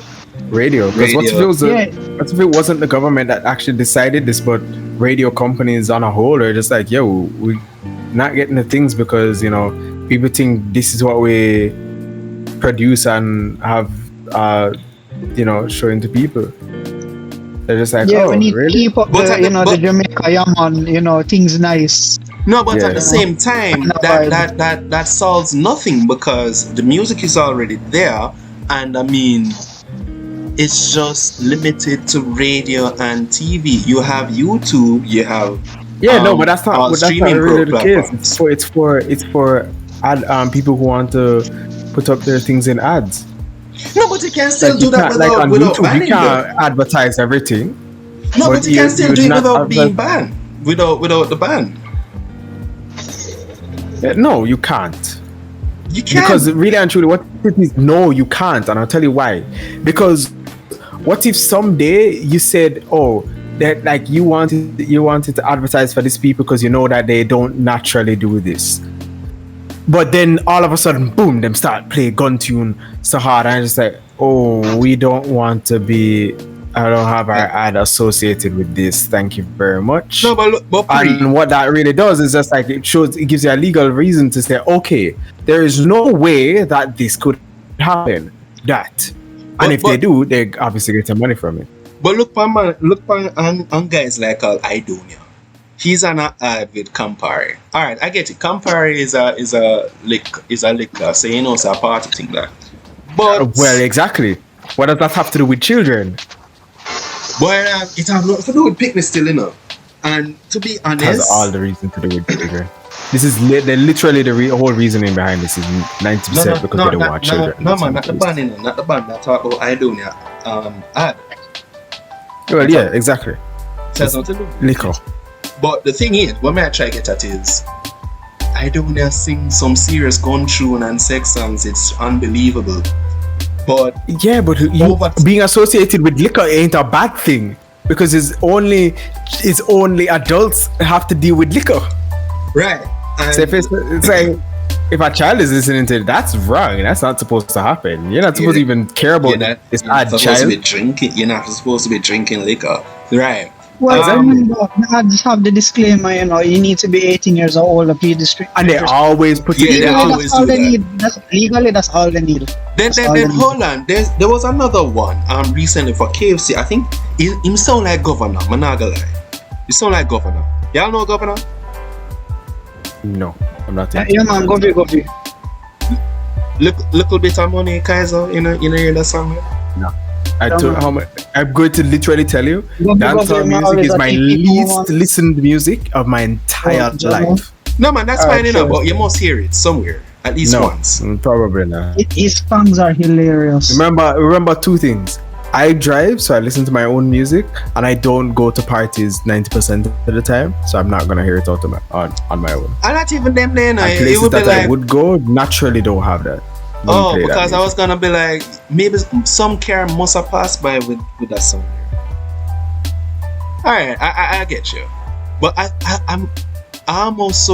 radio. Because what if it wasn't the government that actually decided this, but radio companies on a whole are just like, yo, we're not getting the things because people think this is what we produce and have showing to people. They're just like, we need really? to keep up the Jamaica Yaman, things nice. No, but at the same time, that solves nothing because the music is already there, and I mean, it's just limited to radio and TV. You have YouTube, you have but that's not really the case. It's for people who want to put up their things in ads. No, but you can still do that without YouTube, banning. You can't advertise everything. No, but you can still do it without being banned. Without the ban. No, you can't. You can't. Because really and truly, what it is, no, you can't, and I'll tell you why. Because what if someday you said, that like you wanted to advertise for these people because you know that they don't naturally do this, but then all of a sudden, boom, them start play gun tune so hard, and it's like, we don't want to be. I don't have our ad associated with this. Thank you very much. No, but and what that really does is just like it gives you a legal reason to say, okay, there is no way that this could happen. And if they do, they obviously get some money from it. But look on guys like Idonia. He's on an ad with Campari. All right, I get it. Campari is a liquor, so it's a party thing that. But well, exactly. What does that have to do with children? But it has nothing to do with picnic still, you know. And to be honest, it has all the reason to do with children. This is literally the whole reasoning behind this is 90% because they don't want children. No, man, not the band, you know, not the band that talk about Idonia. Ad. Well, yeah, exactly. It has nothing to do with liquor. But the thing is, what may I try to get at is, Idonia sing some serious gun tune and sex songs. It's unbelievable. But yeah, but being associated with liquor ain't a bad thing because it's only adults have to deal with liquor. Right. And so if it's like if a child is listening to it, that's wrong. That's not supposed to happen. You're not supposed to even care about this child. You're not supposed to be drinking liquor. Right. Well, I just have the disclaimer, you know, you need to be 18 years old to be district. And they always put it there. That's all they need. Legally, that's all they need. Then hold on. There was another one recently for KFC. I think he sound like Governor. I'm not gonna lie. He sound like Governor. Y'all know Governor? No, I'm not. Yeah, man, go be. Little bit of money, Kaiser. You know, hear that song? No. I'm going to literally tell you, dancehall music is my least listened music of my entire life. No, man, that's fine enough, but you must hear it somewhere, at least once. Probably not. His songs are hilarious. Remember two things. I drive, so I listen to my own music, and I don't go to parties 90% of the time, so I'm not gonna hear it on my own. And not even them then. Places that I would go naturally don't have that. Because I was gonna be like, maybe some car must have passed by with that song. Alright, I get you, but I'm almost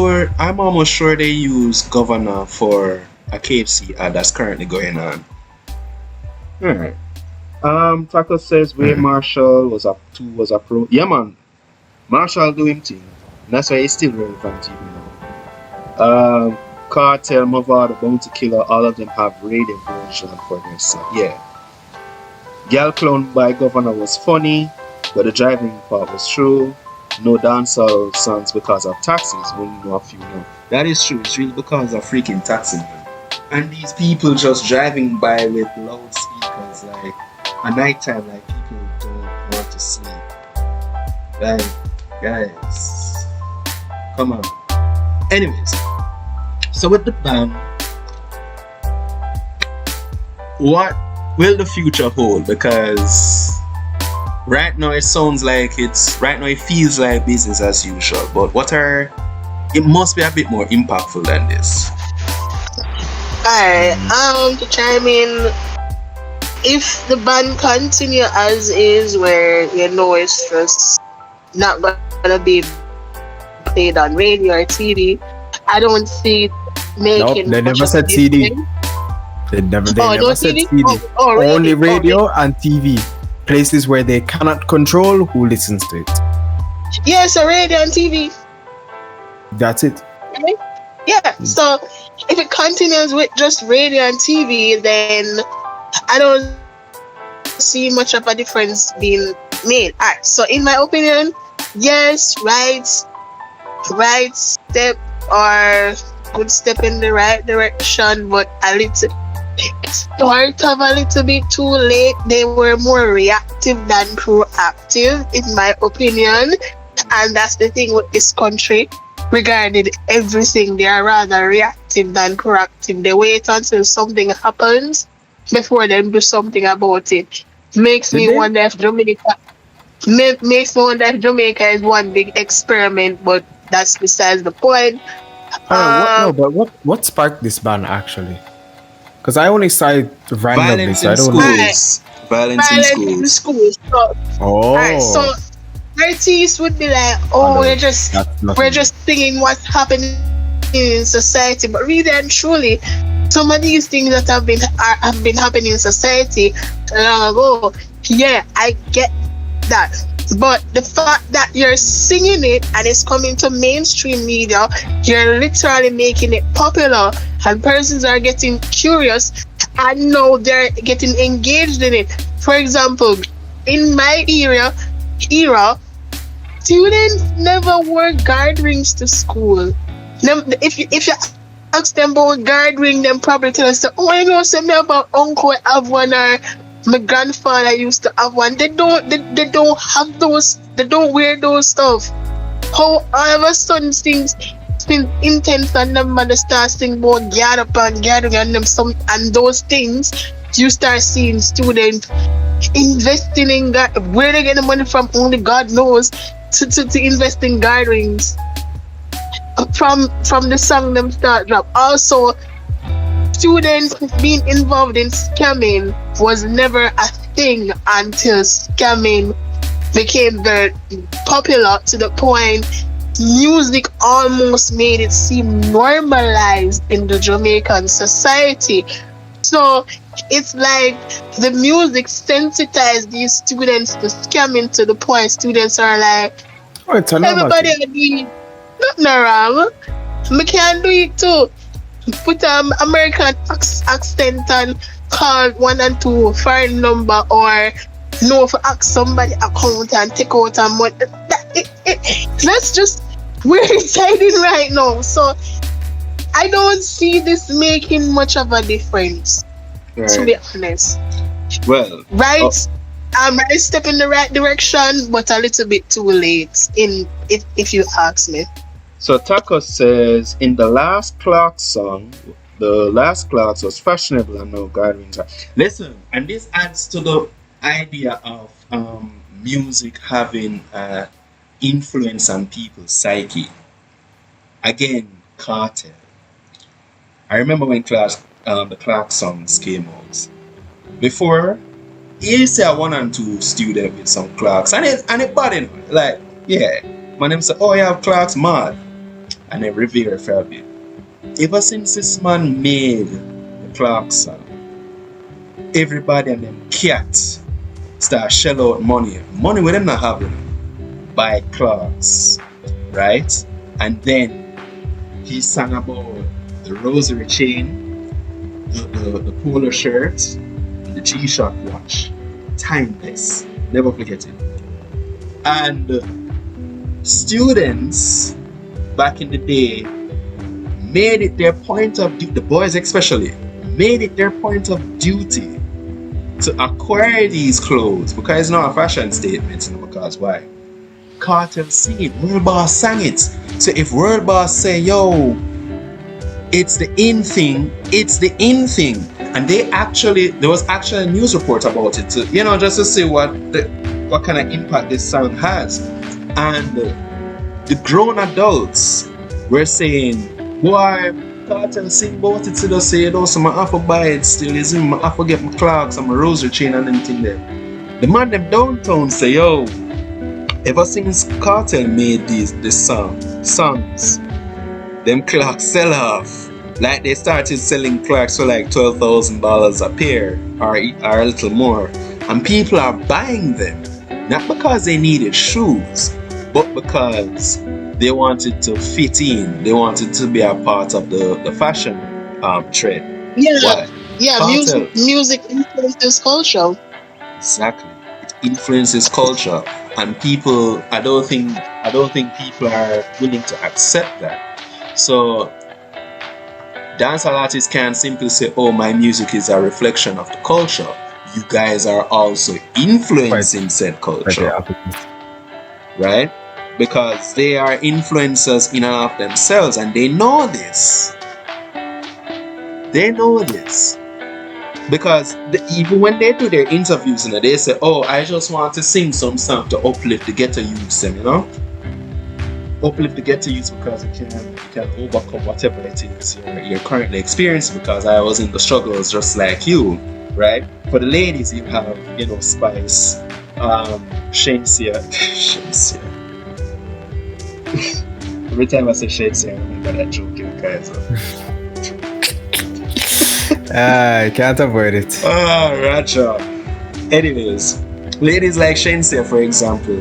sure they use Governor for a KFC ad that's currently going on. Alright. Taco says Wade Marshall was a pro. Yeah, man, Marshall do him thing. That's why he's still relevant even now. Cartel, Mavado, Bounty Killer, all of them have radio version for their song. Yeah. Gal Clown by Governor was funny, but the driving part was true. No dancehall songs because of taxis, when you know a few know. That is true, it's really because of freaking taxi. And these people just driving by with loudspeakers, like at night time, like people don't want to sleep. Like, guys, come on. Anyways. So with the band, what will the future hold? Because right now it sounds like it feels like business as usual. But it must be a bit more impactful than this. Alright, to chime in, if the band continue as is, where it's just not gonna be played on radio or TV, I don't see making. Nope, they never said CD. They never said CD. Only radio and TV. Places where they cannot control who listens to it. Yeah, so radio and TV. That's it. Okay. Yeah, so if it continues with just radio and TV, then I don't see much of a difference being made. Alright, so in my opinion, yes, right step or good step in the right direction, but a little bit too late. They were more reactive than proactive, in my opinion, and that's the thing with this country regarding everything. They are rather reactive than proactive. They wait until something happens before they do something about it. Makes me wonder if Jamaica is one big experiment, but that's besides the point. What sparked this ban actually? Because I only saw it randomly, so I don't know. Violence in schools. So artists would be like, we're just singing what's happening in society, but really and truly, some of these things that have been happening in society long ago. Yeah, I get that. But the fact that you're singing it and it's coming to mainstream media, you're literally making it popular and persons are getting curious and now they're getting engaged in it. For example, in my era, students never wore guard rings to school. If you ask them about guard ring, them probably tell us, I know something about uncle have one or My grandfather used to have one. They don't have those. They don't wear those stuff. How all of a sudden things been intense and them mother start sing about get up and gathering and them some and those things. You start seeing students investing in where they get the money from. Only God knows to invest in gatherings. From the song them start drop. Also, students being involved in scamming was never a thing until scamming became very popular to the point music almost made it seem normalized in the Jamaican society. So it's like the music sensitized these students to scamming to the point students are like, everybody are doing nothing wrong. Me can do it too. Put American accent and call 1 and 2 foreign number or no for ask somebody account and take out a money. That's just where it's heading right now. So I don't see this making much of a difference, to be honest. Well, I'm right step in the right direction, but a little bit too late. If you ask me. So Taco says in the last Clark song, the last Clarks was fashionable and no gatherings. Listen, and this adds to the idea of music having influence on people's psyche. Again, Cartel. I remember when the Clark songs came out. Before, you used to have 1 and 2 student with some Clarks, and it bothered me. Like, yeah, my name said, oh, you have Clarks, mad. And then Revere for a bit. Ever since this man made the Clark song, everybody and them cats start shell out money with them not having by Clarks, right? And then he sang about the rosary chain, the polo shirt, the G-Shock watch. Timeless, never forget it. And students back in the day made it their point of duty, the boys especially, made it their point of duty to acquire these clothes because it's not a fashion statement, because why? Cartel sing it, World Boss sang it. So if World Boss say, yo, it's the in thing, it's the in thing. And there was actually a news report about it, just to see what kind of impact this song has. And the grown adults were saying, boy, Cartel sing about it, so they say, so I have to buy it still, I have to get my Clarks and my rosary chain and anything there. The man them downtown say, yo, ever since Cartel made these songs, them Clarks sell off. Like they started selling Clarks for like $12,000 a pair or a little more. And people are buying them, not because they needed shoes, but because they wanted to fit in. They wanted to be a part of the fashion trend. Yeah, Why? yeah. Music influences culture. Exactly, it influences culture, and people. I don't think people are willing to accept that. So, dancehall artists can't simply say, "Oh, my music is a reflection of the culture." You guys are also influencing said culture, right? Because they are influencers in and of themselves, and they know this. They know this. Because even when they do their interviews, they say, oh, I just want to sing some song to uplift the ghetto youths, Uplift the ghetto youths because you can overcome whatever it is you're currently experiencing, because I was in the struggles just like you, right? For the ladies, you have, Spice, Shensia. Every time I say Shensia, I remember that joke, guys. I can't avoid it. Oh, Raja. Anyways, ladies like Shensia, for example,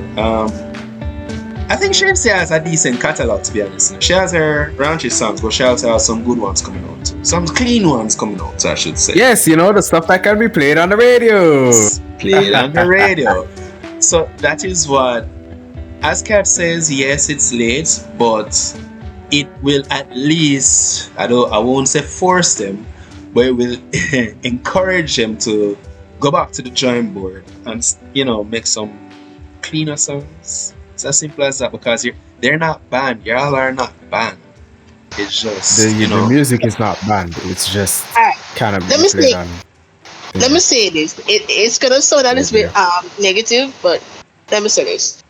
I think Shensia has a decent catalog, to be honest. She has her raunchy songs, but she also has some good ones coming out too. Some clean ones coming out, I should say. Yes, the stuff that can be played on the radio. Played on the radio. So that is what Ascat says. Yes, it's late, but it will at least, I won't say force them, but it will encourage them to go back to the drawing board and make some cleaner songs. It's as simple as that, because they're not banned. Y'all are not banned. It's just the music is not banned. It's just kind of let me say this. It's gonna sound a little bit negative, but let me say this.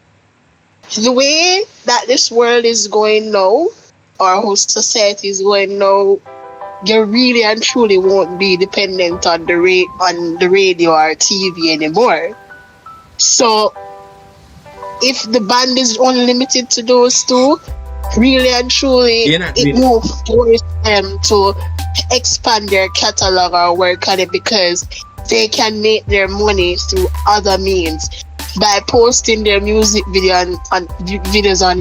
The way that this world is going now, or how society is going now, you really and truly won't be dependent on the radio or TV anymore. So if the band is only limited to those two, really and truly, it won't force them to expand their catalog or work on it, because they can make their money through other means by posting their music videos on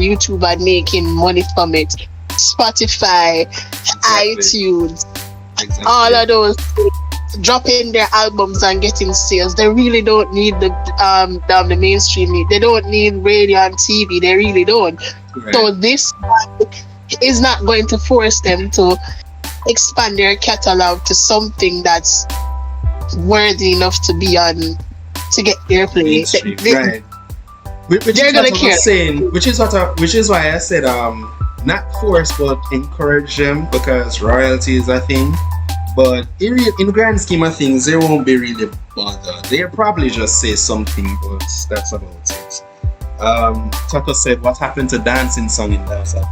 YouTube and making money from it. Spotify, iTunes, all of those dropping their albums and getting sales. They really don't need the mainstream. They don't need radio and TV. They really don't. Right. So this is not going to force them to expand their catalog to something that's worthy enough to be on, to get their play. Right. Which is why I said not force but encourage them, because royalty is a thing. But in the grand scheme of things, they won't be really bothered. They'll probably just say something, but that's about it. Taco said, what happened to dancing song in Dancer?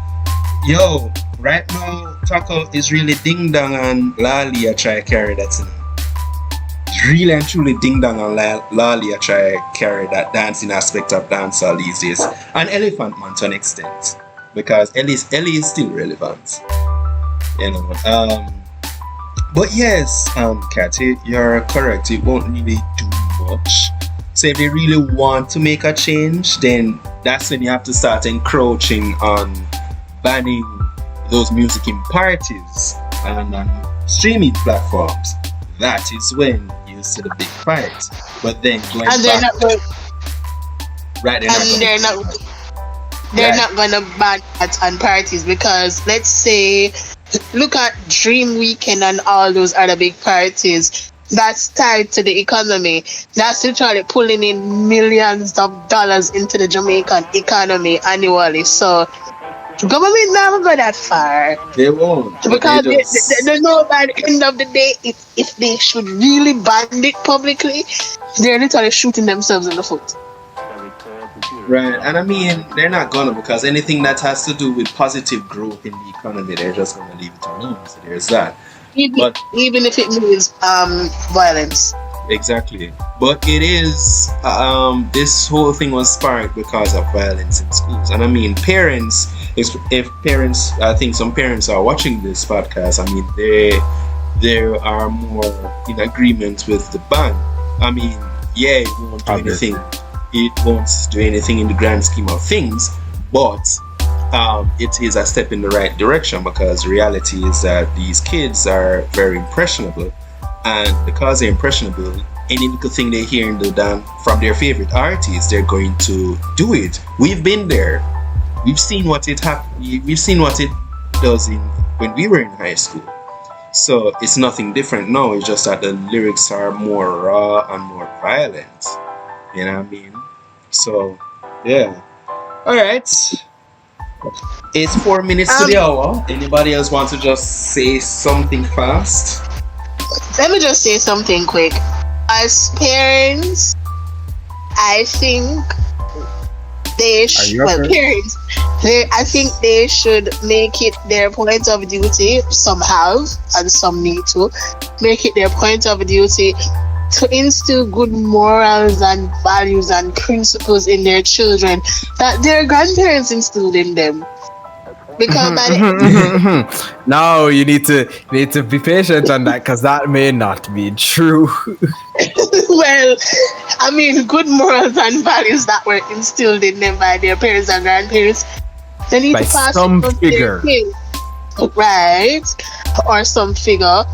Yo, right now Taco is really ding dong and Lali are try carry that thing. Really and truly ding dong and Lali are try carry that dancing aspect of dancehall these days. And Elephant Man to an extent, because Ellie is still relevant. But yes, Katy, you're correct. It won't really do much. So if they really want to make a change, then that's when you have to start encroaching on banning those music in parties and on streaming platforms. That is when you see the big fight. But then going back, they're not gonna ban that on parties, because let's say, look at Dream Weekend and all those other big parties. That's tied to the economy. That's literally pulling in millions of dollars into the Jamaican economy annually. So government never go that far. They won't. Because there's no, by the end of the day, if they should really ban it publicly, they're literally shooting themselves in the foot. Right, and I mean, they're not gonna, because anything that has to do with positive growth in the economy, they're just gonna leave it alone. So there's that. Even if it means violence. Exactly. But it is, this whole thing was sparked because of violence in schools. And I mean, parents, if parents, I think some parents are watching this podcast, I mean, they are more in agreement with the ban. I mean, yeah, it won't do anything. It won't do anything in the grand scheme of things, but it is a step in the right direction, because the reality is that these kids are very impressionable, and because they're impressionable, any little thing they hear from their favorite artists, they're going to do it. We've been there. We've seen what it We've seen what it does when we were in high school. So it's nothing different now. It's just that the lyrics are more raw and more violent. You know what I mean? So, yeah. All right. It's 4 minutes to the hour. Anybody else want to just say something fast? Let me just say something quick. As parents, I think they I think they should make it their point of duty. Some have, and some need to make it their point of duty to instill good morals and values and principles in their children that their grandparents instilled in them. Because now you need to be patient on that, because that may not be true. Well, I mean, good morals and values that were instilled in them by their parents and grandparents, they need to pass some it on figure, to their kids, right? Or some figure.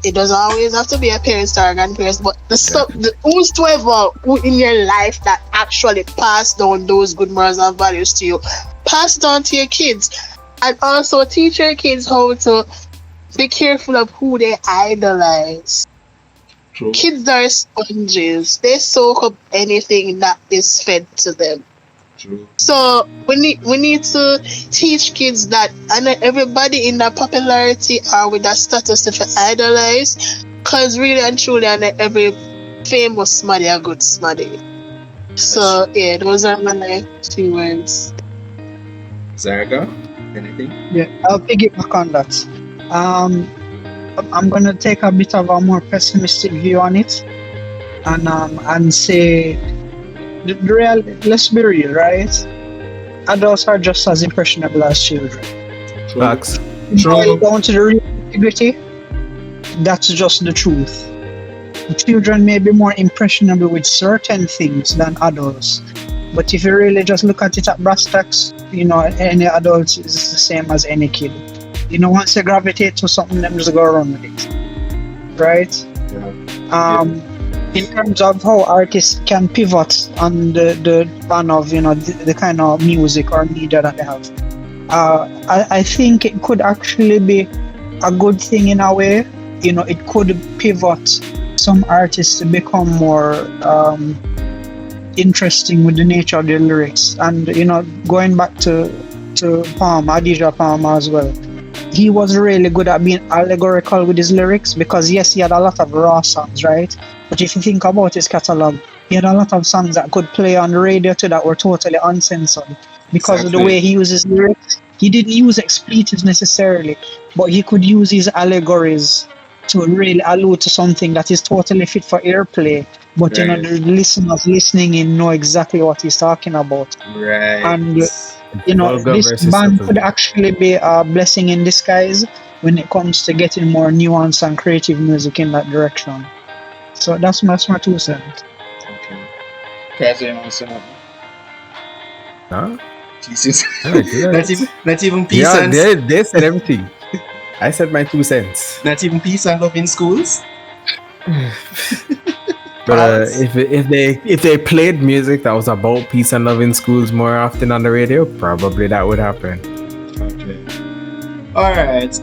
It doesn't always have to be a parent or a grandparent, but whoever in your life that actually passed down those good morals and values to you, pass it on to your kids, and also teach your kids how to be careful of who they idolize. True. Kids are sponges. They soak up anything that is fed to them. True. So we need to teach kids that and everybody in that popularity or with that status to idolize, because really and truly and every famous smaddy a good smaddy. So yeah, those are my few words. Zarga, anything? Yeah, I'll piggyback on that. I'm gonna take a bit of a more pessimistic view on it, and say the real. Let's be real, right? Adults are just as impressionable as children. Facts. Down to the real integrity, that's just the truth. Children may be more impressionable with certain things than adults, but if you really just look at it at brass tacks, any adult is the same as any kid. Once they gravitate to something, them just go around with it, right? Yeah. In terms of how artists can pivot on the span of the kind of music or media that they have, I think it could actually be a good thing in a way. It could pivot some artists to become more interesting with the nature of their lyrics, and going back to Palmer, Adidja Palmer as well. He was really good at being allegorical with his lyrics, because yes, he had a lot of raw songs, right? But if you think about his catalogue, he had a lot of songs that could play on the radio too that were totally uncensored because of the way he uses lyrics. He didn't use expletives necessarily, but he could use his allegories to really allude to something that is totally fit for airplay. But the listeners listening in know exactly what he's talking about. Right. And this band could actually be a blessing in disguise when it comes to getting more nuance and creative music in that direction. So that's my 2 cents. Okay. Guys, you want to say nothing? Huh? Jesus. Yeah, not even peace and... they said everything. I said my 2 cents. Not even peace and love in schools? But if they played music that was about peace and love in schools more often on the radio, probably that would happen. Okay. All right.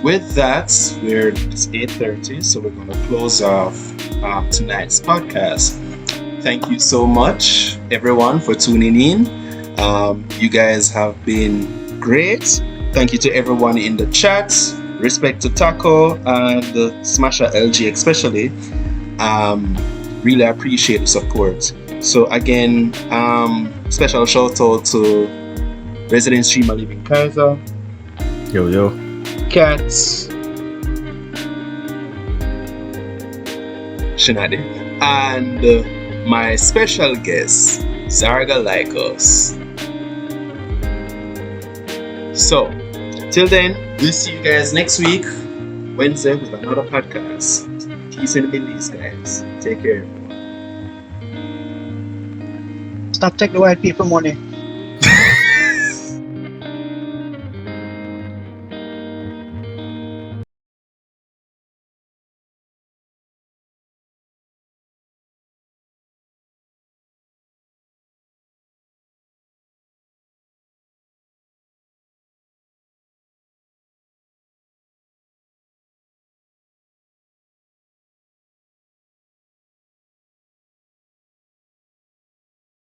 With that, it's 8:30, so we're going to close off tonight's podcast. Thank you so much, everyone, for tuning in. You guys have been great. Thank you to everyone in the chat. Respect to Taco and Smasher LG especially. Really appreciate the support. So again, special shout out to resident streamer Living Kaiser. Yo. Cats. Shenade. And my special guest, Zarga Lycos. So, till then, we'll see you guys next week, Wednesday, with another podcast. Peace and Millies, guys. Take care. Stop taking the white people money.